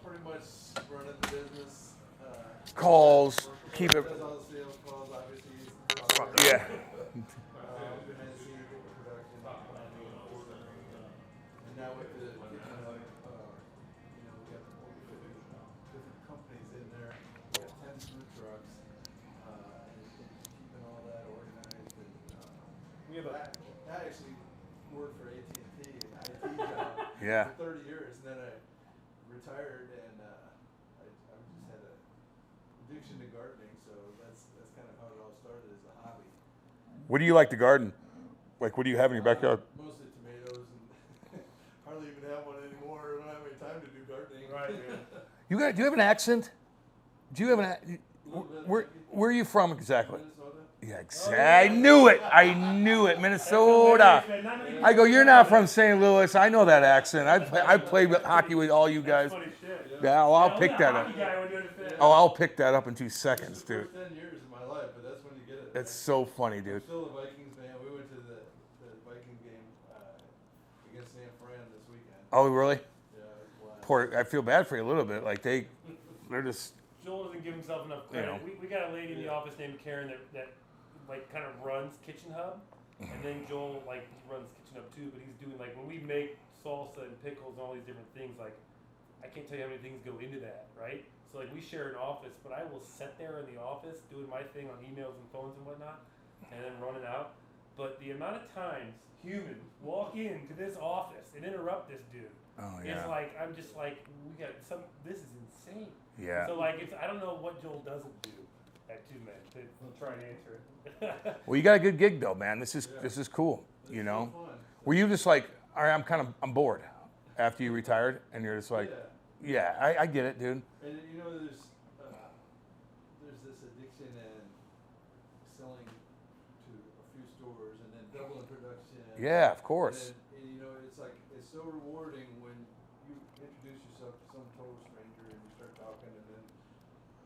Pretty much running the business. Calls, keep it. Does all the sales calls, obviously. Yeah. Organizing production, planning, and now with the, we got over 50 different companies in there. We got 10 food trucks, and keeping all that organized. And I actually worked for AT&T, an IT job. Yeah. For 30 years, and then I retired, and I just had a addiction to gardening, so that's kind of how it all started as a hobby. What do you like to garden? Like, what do you have in your backyard? Mostly tomatoes, and hardly even have one anymore. I don't have any time to do gardening. Right, man. Do you have an accent? Do you have an? Where are you from exactly? Minnesota. Yeah, exactly. I knew it. Minnesota. I go, you're not from St. Louis. I know that accent. I played hockey with all you guys. Funny shit. Yeah, well, I'll pick that up. Oh, I'll pick that up in 2 seconds, dude. First 10 years of my life, but that's when you get it. That's so funny, I'm dude. still a Vikings fan. We went to the Viking game against San Fran this weekend. Oh, really? Yeah, it was wild. Poor, I feel bad for you a little bit. Like they're just, Joel doesn't give himself enough credit. You know. We got a lady in the office named Karen that like kind of runs Kitchen Hub, and then Joel like runs Kitchen Hub too. But he's doing like when we make salsa and pickles and all these different things. Like I can't tell you how many things go into that, right? So like we share an office, but I will sit there in the office doing my thing on emails and phones and whatnot, and then running out. But the amount of times humans walk into this office and interrupt this dude, it's like I'm just like we got some. This is insane. yeah. So like I don't know what Joel doesn't do at 2 men. We'll try and answer it. Well, you got a good gig though, man. This is cool. You know. So fun. Were you just like, all right, I'm bored after you retired, and you're just like, yeah, I get it, dude. And you know, there's this addiction and selling to a few stores and then doubling production. Yeah, of course. And you know, it's so rewarding when you introduce yourself to some total stranger and you start talking, and then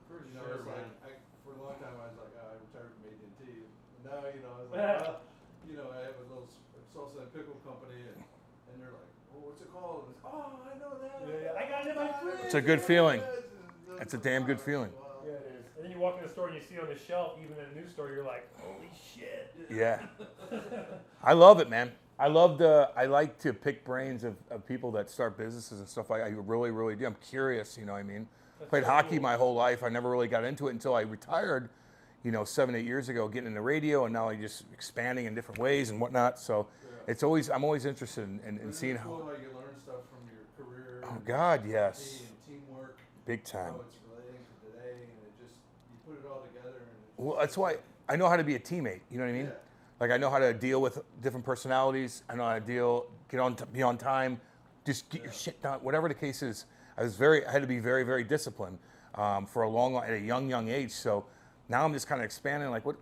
For you know, sure, it's man. like for a long time I was like, oh, I retired from AT&T. Now you know, I was like, well, you know, I have a little salsa and pickle company, and they're like, well, what's it called? And it's, oh, I know that. Yeah, I got it in my fridge. It's a good feeling. It's a damn good feeling. Yeah, it is. And then you walk in the store and you see on the shelf, even in a new store, you're like, holy shit. Yeah. I love it, man. I like to pick brains of people that start businesses and stuff like that. I really, really do. I'm curious, you know what I mean? Played hockey my whole life. I never really got into it until I retired, 7-8 years ago, getting into radio, and now I'm just expanding in different ways and whatnot. So I'm always interested in seeing Cool how. how you learn stuff from your career. Oh God, yes. And teamwork. Big time. How it's relating to today, and you put it all together. And Well, that's why I know how to be a teammate. You know what I mean? Yeah. Like I know how to deal with different personalities. I know how to be on time, just get your shit done. Whatever the case is, I had to be very, very disciplined for at a young age. So now I'm just kind of expanding. Like what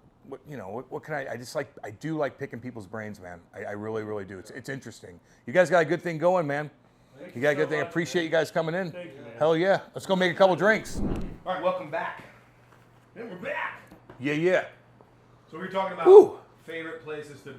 can I do like picking people's brains, man. I really, really do. It's interesting. You guys got a good thing going, man. You got a good thing. I appreciate you guys coming in. Thank you, man. Hell yeah. Let's go make a couple drinks. All right, welcome back. And we're back. Yeah. So we were talking about Woo. favorite places to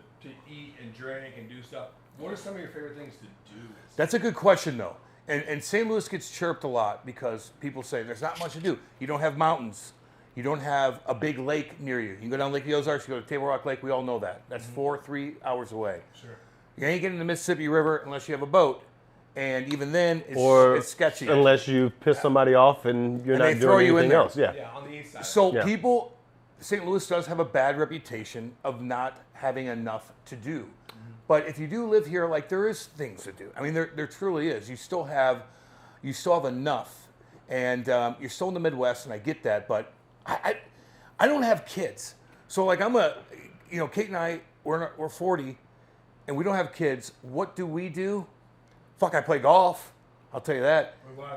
eat and drink and do stuff. What are some of your favorite things to do? That's a good question, though. And St. Louis gets chirped a lot because people say there's not much to do. You don't have mountains. You don't have a big lake near you. You can go down Lake of the Ozarks, you go to Table Rock Lake. We all know that. That's 3 hours away. Sure. You ain't getting the Mississippi River unless you have a boat. And even then, it's sketchy. Unless you piss somebody off and you're And they not throw doing you in anything there. else. Yeah. Yeah, on the east side. So Yeah. St. Louis does have a bad reputation of not having enough to do. But if you do live here, like there is things to do. I mean, there truly is. You still have enough, and you're still in the Midwest, and I get that. But I don't have kids, so like Kate and I we're 40, and we don't have kids. What do we do? Fuck, I play golf. I'll tell you that.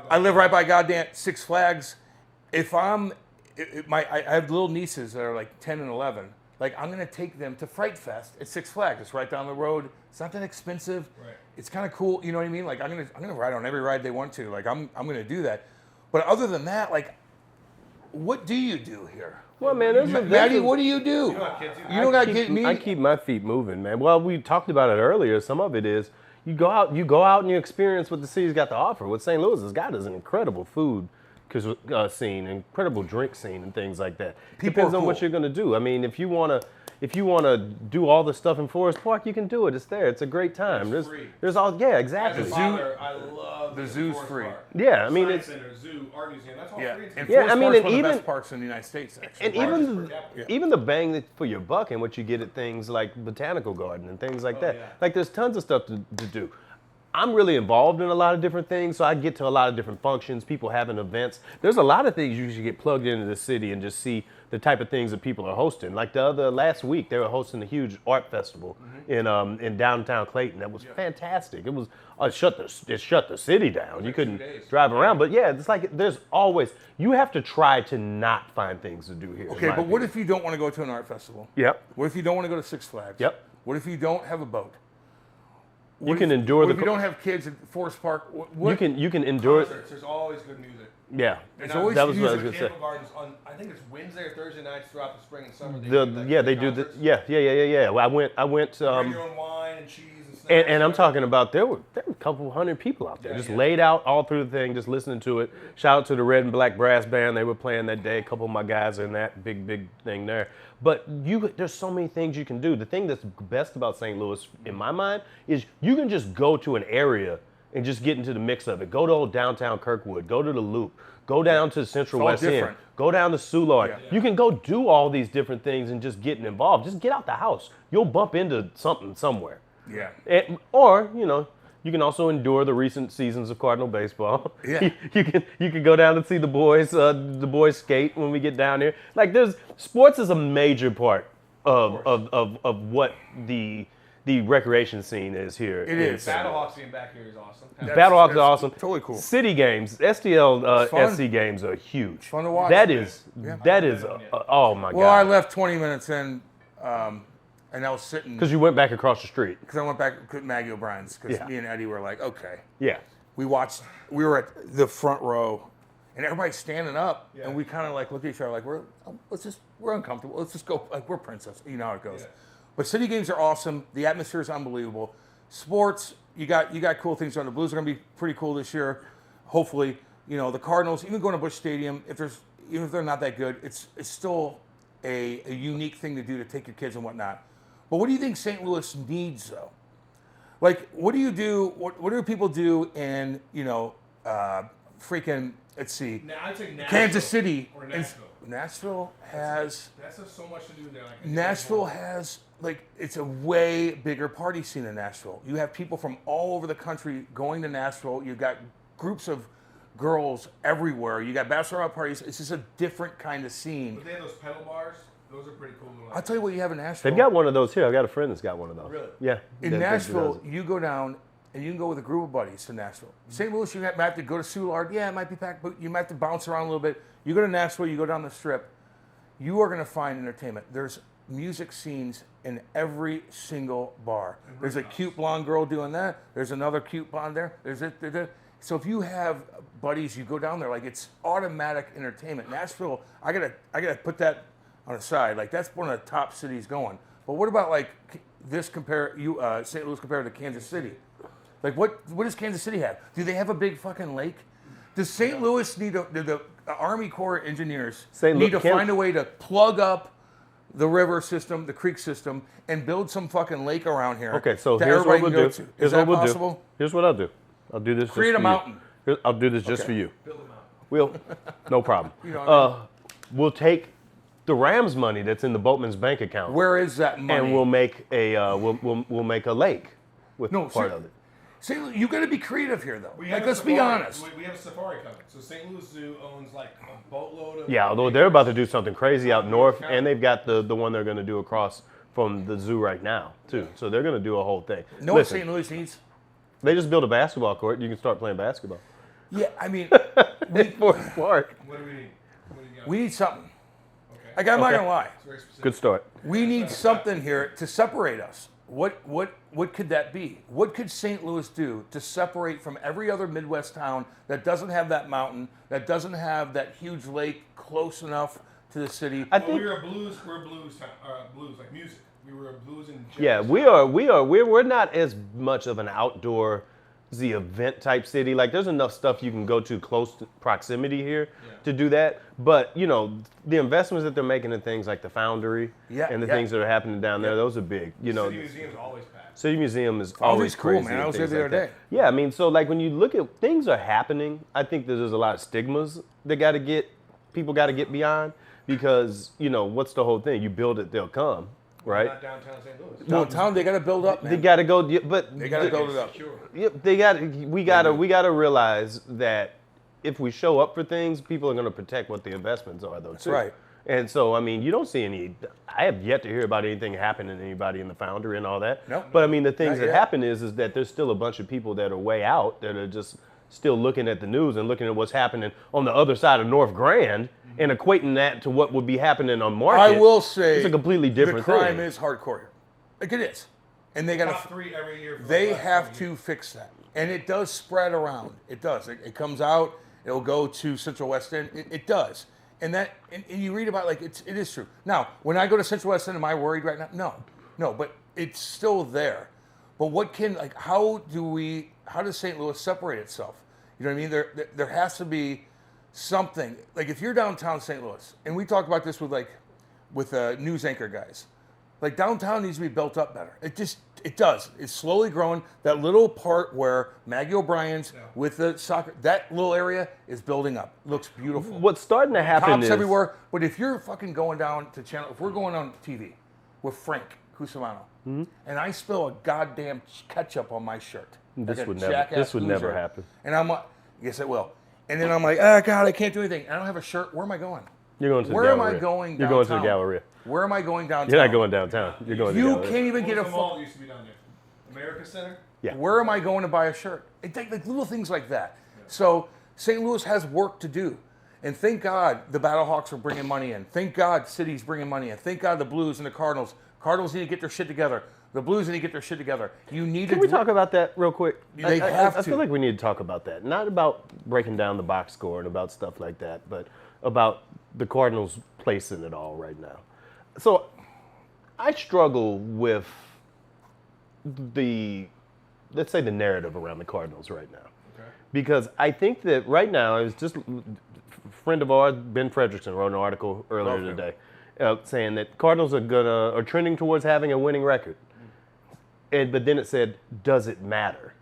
I live right by goddamn Six Flags. If I have little nieces that are like 10 and 11. Like I'm gonna take them to Fright Fest at Six Flags. It's right down the road. It's not that expensive. Right. It's kind of cool. You know what I mean? Like I'm gonna ride on every ride they want to. Like I'm gonna do that. But other than that, like, what do you do here? Well, man, Maddie, what do you do? You don't have kids either. You don't gotta get me. I keep my feet moving, man. Well, we talked about it earlier. Some of it is you go out and you experience what the city's got to offer. What St. Louis has got is an incredible food scene, incredible drink scene, and things like that. Depends on what you're gonna do. I mean, if you wanna do all the stuff in Forest Park, you can do it. It's there. It's a great time. It's free. There's all exactly. As a father, I love The zoo's Forest free. Park. Yeah, I mean Science it's Center, zoo, art museum. That's all Yeah, free. and Yeah, Forest I mean, Park's and one of the even- best parks in the United States. Actually. and Largest per capita. even the bang for your buck and what you get at things like Botanical Garden and things like that. yeah. Like there's tons of stuff to do. I'm really involved in a lot of different things, so I get to a lot of different functions, people having events. There's a lot of things you should get plugged into the city and just see the type of things that people are hosting. Like last week, they were hosting a huge art festival in downtown Clayton. That was fantastic. It was it shut the city down. You couldn't drive around. But yeah, it's like there's always, you have to try to not find things to do here. Okay, but what if you don't want to go to an art festival? Yep. What if you don't want to go to Six Flags? Yep. What if you don't have a boat? You can endure What if you don't have kids at Forest Park? You can endure it. Concerts, there's always good music. Yeah. There's always that was what I was Music gonna at say. Campo Gardens on, I think it's Wednesday or Thursday nights throughout the spring and summer. They do the yeah. Well, I went Bring your own wine and cheese and snacks. and I'm talking about there were a couple hundred people out there just laid out all through the thing, just listening to it. Shout out to the Red and Black Brass Band, they were playing that day. A couple of my guys are in that big thing there. But there's so many things you can do. The thing that's best about St. Louis, in my mind, is you can just go to an area and just get into the mix of it. Go to old downtown Kirkwood, go to the Loop, go down to Central West End, go down to Soulard. You can go do all these different things and just getting involved. Just get out the house. You'll bump into something somewhere. Yeah. Or, you can also endure the recent seasons of Cardinal baseball. Yeah. You can go down and see the boys skate when we get down here. Like sports is a major part of what the recreation scene is here. It is. Battlehawks being back here is awesome. Battlehawks are awesome. Totally cool. City games, STL fun. SC games are huge. Fun to watch. That is oh my Well, I God. left 20 minutes in, and I was sitting Because you went back across the street. because I went back to Maggie O'Brien's because Yeah. me and Eddie were like, okay. Yeah. We were at the front row, and everybody's standing up, and we kind of like look at each other like we're uncomfortable. Let's just go like we're princess. You know how it goes. Yeah. But city games are awesome. The atmosphere is unbelievable. Sports, you got cool things on. The Blues are gonna be pretty cool this year. Hopefully, the Cardinals, even going to Busch Stadium, even if they're not that good, it's still a unique thing to do to take your kids and whatnot. But what do you think St. Louis needs though? Like, what do you do? What do people do in freaking? Let's see, I'd say Nashville Kansas City. or Nashville. Nashville has. That's so much to do there. Like, Nashville has it's a way bigger party scene in Nashville. You have people from all over the country going to Nashville. You've got groups of girls everywhere. You got bachelorette parties. It's just a different kind of scene. But they have those pedal bars. Those are pretty cool. I'll tell you what you have in Nashville. They've got one of those here. I've got a friend that's got one of those. Really? Yeah. In that Nashville, does it. you go down and you can go with a group of buddies to Nashville. St. Louis, you might have to go to Soulard. Yeah, it might be packed, but you might have to bounce around a little bit. You go to Nashville, you go down the strip. You are going to find entertainment. There's music scenes in every single bar. There's a cute blonde girl doing that. There's another cute blonde there. So if you have buddies, you go down there, like it's automatic entertainment. Nashville, I gotta put that on the side. Like that's one of the top cities going. But what about like St. Louis compared to Kansas City? Like what does Kansas City have? Do they have a big fucking lake? Does St. Louis need the Army Corps engineers need to find a way to plug up the river system, the creek system, and build some fucking lake around here? Okay, so that here's what everybody we'll can do. go to? Here's Is that what we'll possible? do. Here's what I'll do. I'll do this. Create just a for mountain. You. I'll do this just for you. Build them out. We'll, no problem. You know what I mean? We'll take the Rams money that's in the Boatman's bank account, Where is that money? and we'll make a we'll make a lake with part of it. St. Louis, you got to be creative here, though. We Like, have a let's be safari. honest. We have a safari coming. So St. Louis Zoo owns like a boatload of. Yeah, although they're about to do something crazy out north, and they've got the one they're going to do across from the zoo right now too. So they're going to do a whole thing. Know what Listen, St. Louis needs? they just built a basketball court. You can start playing basketball. Yeah, I mean, Forest Park. What do we need? What do you got? we need something. Okay. Like, I'm not Okay. gonna lie. It's very specific. Good start. We need something here to separate us. What could that be? What could St. Louis do to separate from every other Midwest town that doesn't have that mountain, that doesn't have that huge lake close enough to the city? I Well, think. we're a blues town, blues like music. We were a blues and jazz. Yeah, we're not as much of an outdoorsy event type city. Like there's enough stuff you can go to close to proximity here to do that. But the investments that they're making in things like the Foundry and the things that are happening down there, those are big. City Museum's always packed. City Museum is Foundry's always cool, crazy. man. and I was there things the like other that. day. Yeah, I mean, so like when you look at things are happening, I think that there's a lot of stigmas that people got to get beyond because what's the whole thing? You build it, they'll come. Right. Not downtown St. Louis. No, town, they got to build up, man. They got to go, but They got to build it up. Secure. we got to realize that if we show up for things, people are going to protect what the investments are, though. Too. right. And so, I mean, you don't see any. I have yet to hear about anything happening to anybody in the Foundry and all that. Nope. But I mean, the things Not that yet. happen is that there's still a bunch of people that are way out that are just still looking at the news and looking at what's happening on the other side of North Grand and equating that to what would be happening on Market. I will say it's a completely different the crime thing. is hardcore. Like it is. And they got Top to 3 every year. For they the last have 20 to years. fix that. And it does spread around. It does. It comes out, it'll go to Central West End. It does. And that and you read about like it is true. Now, when I go to Central West End, am I worried right now? No, but it's still there. But what can like how does St. Louis separate itself? You know what I mean? There has to be something. Like if you're downtown St. Louis, and we talk about this with news anchor guys, like downtown needs to be built up better. It does. It's slowly growing. That little part where Maggie O'Brien's with the soccer, that little area is building up. Looks beautiful. What's starting to happen Cops is everywhere. But if you're fucking going down to channel, if we're going on TV with Frank Cusimano, and I spill a goddamn ketchup on my shirt, This like a would never- jackass this would never loser, happen. And I'm like, yes, it will. And then I'm like, oh God, I can't do anything. I don't have a shirt. Where am I going? You're going to the Where am Galleria. I going You're downtown? going to the Galleria. Where am I going downtown? You're not going downtown. You're going to the You Galleria. can't even What get a was the mall full. that used to be down there? America Center? Yeah. Where am I going to buy a shirt? It's like little things like that. So St. Louis has work to do. And thank God the Battlehawks are bringing money in. Thank God City's bringing money in. Thank God the Blues and the Cardinals. Cardinals need to get their shit together. The Blues need to get their shit together. You need Can we talk about that real quick? They have I to. feel like we need to talk about that. Not about breaking down the box score and about stuff like that, but about the Cardinals' place in it all right now. So I struggle with let's say the narrative around the Cardinals right now. Okay. Because I think that right now, it was just a friend of ours, Ben Fredrickson, wrote an article earlier Love him. today saying that Cardinals are trending towards having a winning record. But then it said, does it matter?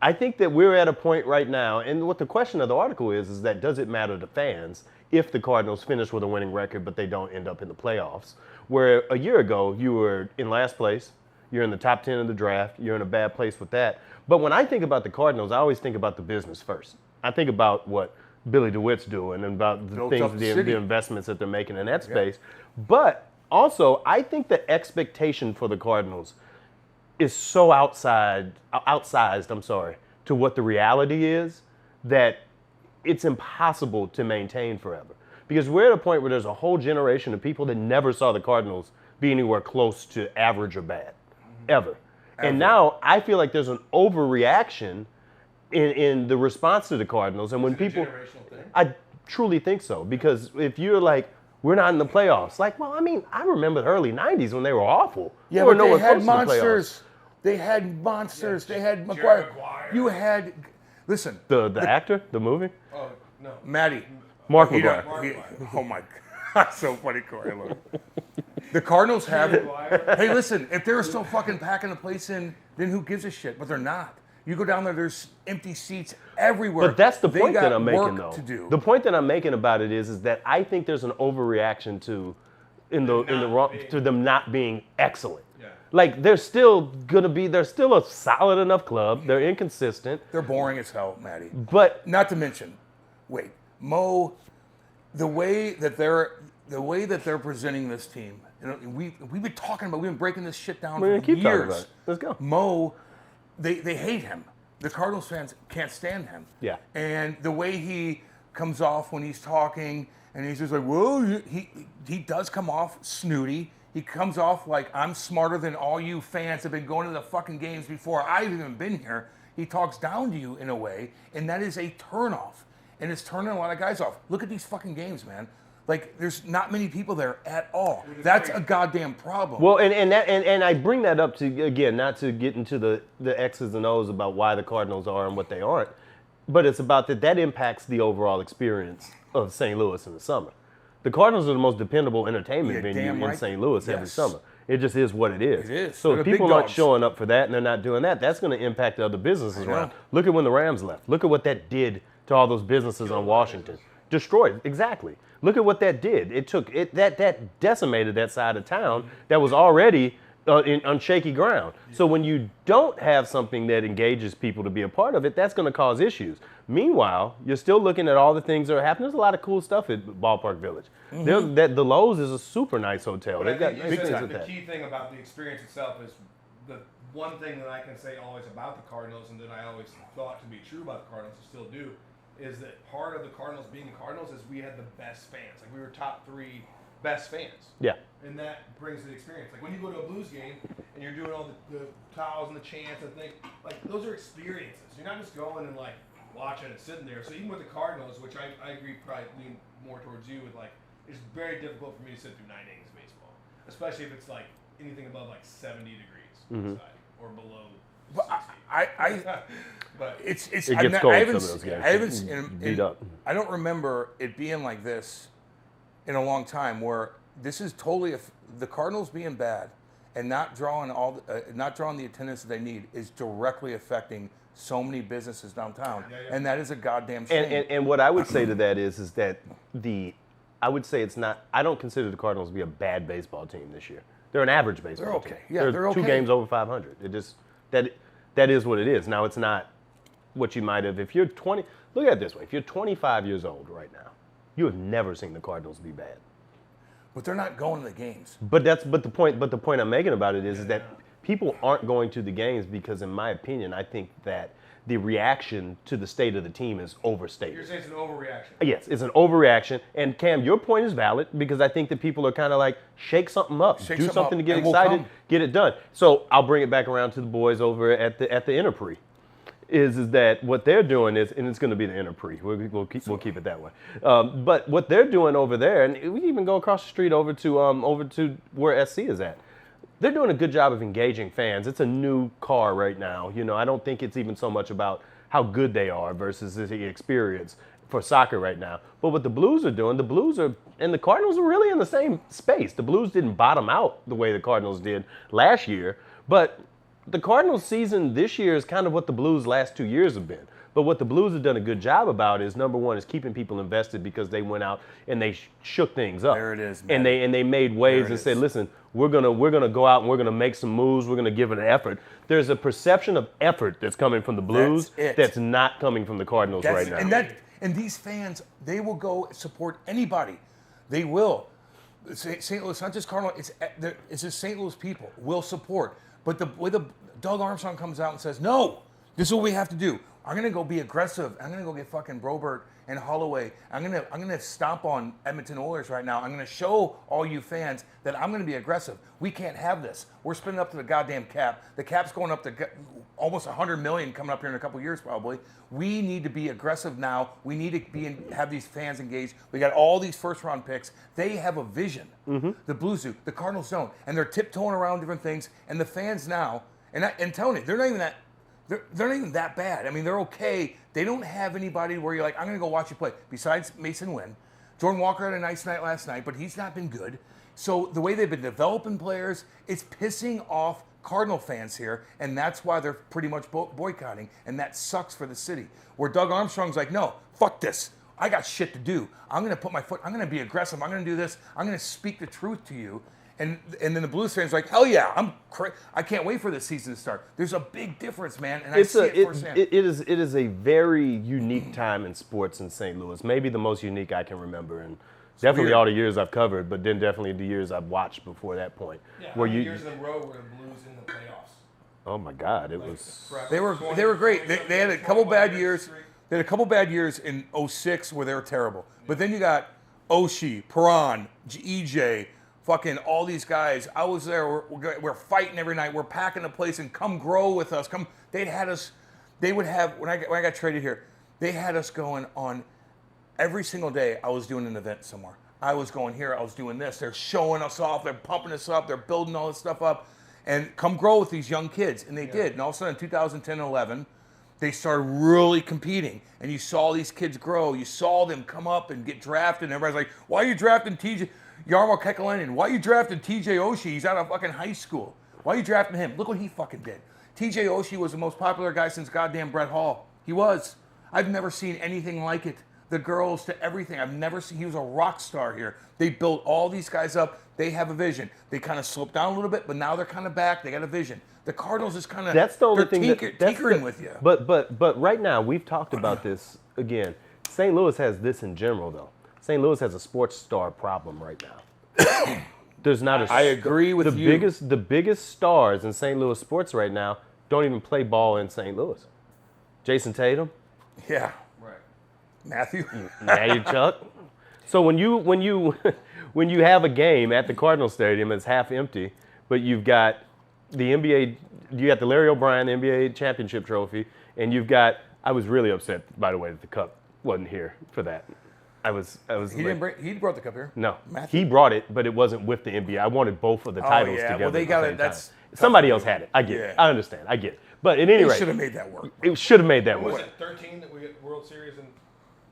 I think that we're at a point right now, and what the question of the article is that does it matter to fans if the Cardinals finish with a winning record but they don't end up in the playoffs? Where a year ago, you were in last place, you're in the top 10 of the draft, you're in a bad place with that. But when I think about the Cardinals, I always think about the business first. I think about what Billy DeWitt's doing and about the Built things, up the the city. investments that they're making in that space. But also, I think the expectation for the Cardinals is so outsized, to what the reality is that it's impossible to maintain forever. Because we're at a point where there's a whole generation of people that never saw the Cardinals be anywhere close to average or bad, ever. And now I feel like there's an overreaction in the response to the Cardinals. And when Is it a people, generational thing? I truly think so. Because if you're like, we're not in the playoffs. Like, well, I mean, I remember the early 90s when they were awful. Yeah, were but they nowhere had close to the playoffs. monsters. They had monsters. Yeah, They had Jerry McGuire. Maguire. You had, listen, The actor, the movie? Oh, no. Matty. Mark He McGuire. don't- he- oh my God, so funny, Corey. I love it. The Cardinals have it. Hey, listen, if they're still fucking packing the place in, then who gives a shit? But they're not. You go down there, there's empty seats everywhere. But that's the They point got that I'm making, work though. To do. The point that I'm making about it is that I think there's an overreaction to them not being excellent. Yeah. Like they're still a solid enough club. They're inconsistent, They're boring as hell, Matty. but Not to mention, wait, Mo, the way that they're presenting this team. You know, we've been talking about, we've been breaking this shit down we're gonna for keep years. talking about it. Let's go. Mo, they hate him. The Cardinals fans can't stand him. Yeah. And the way he comes off when he's talking, and he's just like, whoa, he does come off snooty. He comes off like, I'm smarter than all you fans have been going to the fucking games before I've even been here. He talks down to you in a way, and that is a turnoff. And it's turning a lot of guys off. Look at these fucking games, man. Like, there's not many people there at all. That's a goddamn problem. Well, and I bring that up to, again, not to get into the X's and O's about why the Cardinals are and what they aren't, but it's about that impacts the overall experience of St. Louis in the summer. The Cardinals are the most dependable entertainment Yeah, venue damn in right. St. Louis every Yes. summer. It just is what it is. It is. So They're if the people big aren't dogs. showing up for that and they're not doing that, that's going to impact the other businesses know. around. Look at when the Rams left. Look at what that did to all those businesses on Washington. Destroyed. Exactly. Look at what that did. That decimated that side of town that was already on shaky ground. So when you don't have something that engages people to be a part of it, that's going to cause issues. Meanwhile, you're still looking at all the things that are happening. There's a lot of cool stuff at Ballpark Village. The Lowe's is a super nice hotel. But They've got you big said things with the that. key thing about the experience itself is the one thing that I can say always about the Cardinals, and that I always thought to be true about the Cardinals, and still do, is that part of the Cardinals being the Cardinals is we had the best fans. Like, we were top 3 best fans. Yeah. And that brings the experience. Like, when you go to a Blues game and you're doing all the towels and the chants and things, like, those are experiences. You're not just going and, like, watching and sitting there. So even with the Cardinals, which I agree probably lean more towards you with, like, it's very difficult for me to sit through 9 innings of baseball. Especially if it's, like, anything above, like, 70 degrees inside or below 60. But It's It gets cold some of those games. I haven't Beat up. I don't remember it being like this in a long time. Where this is totally the Cardinals being bad and not drawing the attendance that they need is directly affecting so many businesses downtown, and that is a goddamn shame. And what I would say to that is that I would say it's not. I don't consider the Cardinals to be a bad baseball team this year. They're an average baseball They're okay. team. Yeah, they're okay. 2 games over 500. It just that is what it is. Now it's not what you might have if you're 20. Look at it this way: if you're 25 years old right now, you have never seen the Cardinals be bad. But they're not going to the games. But the point I'm making about it is that people aren't going to the games because, in my opinion, I think that the reaction to the state of the team is overstated. you're saying it's an overreaction. Yes, it's an overreaction. And Cam, your point is valid because I think that people are kind of like, shake something up, do something to get excited, get it done. So I'll bring it back around to the boys over at the Interprix. Is that what they're doing is, and it's going to be the Interprix. We'll keep it that way. But what they're doing over there, and we even go across the street over to where SC is at. They're doing a good job of engaging fans. It's a new car right now. You know, I don't think it's even so much about how good they are versus the experience for soccer right now. But what the Blues are doing, and the Cardinals are really in the same space. The Blues didn't bottom out the way the Cardinals did last year, but the Cardinals season this year is kind of what the Blues last 2 years have been. But what the Blues have done a good job about is, number one, is keeping people invested because they went out and they shook things up. There it is, man. And they made waves and said, listen, we're gonna go out and we're gonna make some moves. We're gonna give it an effort. There's a perception of effort that's coming from the Blues that's not coming from the Cardinals right now. And these fans, they will go support anybody. They will. St. Louis, not just Cardinal. It's just St. Louis people will support. But the way Doug Armstrong comes out and says, no, this is what we have to do. I'm gonna go be aggressive. I'm gonna go get fucking Brobert and Holloway. I'm gonna stomp on Edmonton Oilers right now. I'm gonna show all you fans that I'm gonna be aggressive. We can't have this. We're spinning up to the goddamn cap. The cap's going up to almost $100 million coming up here in a couple years probably. We need to be aggressive now. We need to have these fans engaged. We got all these first-round picks. They have a vision. The Blues do. The Cardinals don't, and they're tiptoeing around different things. And the fans now, and telling you, they're not even that. They're not even that bad. I mean, they're okay. They don't have anybody where you're like, I'm going to go watch you play. Besides Mason Wynn. Jordan Walker had a nice night last night, but he's not been good. So the way they've been developing players, it's pissing off Cardinal fans here, and that's why they're pretty much boycotting, and that sucks for the city. Where Doug Armstrong's like, no, fuck this. I got shit to do. I'm going to put my foot, I'm going to be aggressive. I'm going to do this. I'm going to speak the truth to you. And then the Blues fans are like, hell yeah, I can't wait for this season to start. There's a big difference, man, and I see it firsthand. It is a very unique time in sports in St. Louis. Maybe the most unique I can remember, and definitely all the years I've covered, but then definitely the years I've watched before that point. Yeah, how many years in a row were the Blues in the playoffs? Oh my God, it was. They were great. They had a couple bad years. They had a couple bad years in 06 where they were terrible. But then you got Oshie, Perron, EJ. Fucking all these guys. I was there. We're fighting every night. We're packing the place and come grow with us. Come. They'd had us. They would have when I got traded here. They had us going on every single day. I was doing an event somewhere. I was going here. I was doing this. They're showing us off. They're pumping us up. They're building all this stuff up. And come grow with these young kids. And they did. And all of a sudden, in 2010 and 11, they started really competing. And you saw these kids grow. You saw them come up and get drafted. And everybody's like, why are you drafting TJ? Jarmo Kekalainen, why are you drafting TJ Oshie? He's out of fucking high school. Why are you drafting him? Look what he fucking did. TJ Oshie was the most popular guy since goddamn Brett Hall. He was. I've never seen anything like it. the girls to everything. I've never seen. He was a rock star here. They built all these guys up. They have a vision. They kind of slowed down a little bit, but now they're kind of back. They got a vision. The Cardinals is kind of That's the only they're thing tinkering with you. But right now we've talked about this again. St. Louis has this in general though. St. Louis has a sports star problem right now. There's not a. I agree with you. The biggest stars in St. Louis sports right now don't even play ball in St. Louis. Jason Tatum, Yeah, Right. Matthew. Matty Chuck. So when you have a game at the Cardinal Stadium, it's half empty, but you've got the NBA, you got the Larry O'Brien NBA championship trophy, and you've got. I was really upset, by the way, that the cup wasn't here for that. I was. He brought the cup here. No, Matthew? he brought it, but it wasn't with the NBA. I wanted both of the titles yeah. together. Well, they at got the it. same That's time. Somebody else had it. I get it. Yeah. I understand. I get it. But at any They rate, should have made that work. it should have made that What was work. it, 13 that we got World Series in?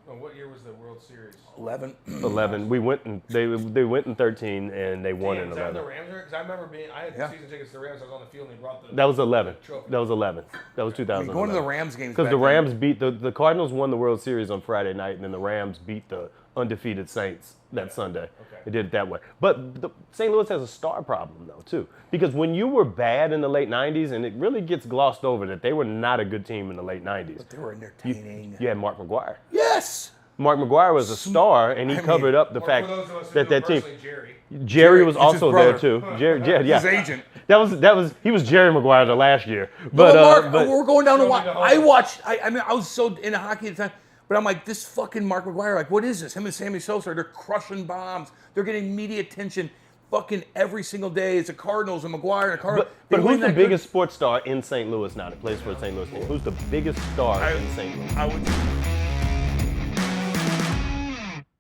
Oh, what year was the World Series? 11. 11. We went and they went in 13 and they won Damn, in is that 11. the Rams? Because I remember I had Yeah. season tickets to the Rams. I was on the field and they brought the. That was 11. Trophy. That was 11. That was 2011. Going to the Rams games Because back the then- Rams beat the Cardinals won the World Series on Friday night, and then the Rams beat the undefeated Saints that Sunday. Okay. They did it that way. But St. Louis has a star problem though too, because when you were bad in the late '90s, and it really gets glossed over that they were not a good team in the late '90s. They were entertaining. You had Mark McGuire. Yes. Mark McGuire was a star, and he covered up the Or fact for those of us who that know that team. personally, Jerry. Jerry was it's his also there brother. too. Jerry, yeah. His agent. He was Jerry Maguire the last year. But, But, Mark, we're going down to Show me watch. the I highlights. watched. I mean, I was so into hockey at the time. But I'm like, this fucking Mark McGuire. Like, what is this? Him and Sammy Sosa. They're crushing bombs. They're getting media attention. Fucking every single day. It's the Cardinals and McGuire and the Cardinals. but They who's win the that good- biggest sports star in St. Louis now that plays for the St. Louis team? Who's the biggest star in St. Louis? I would.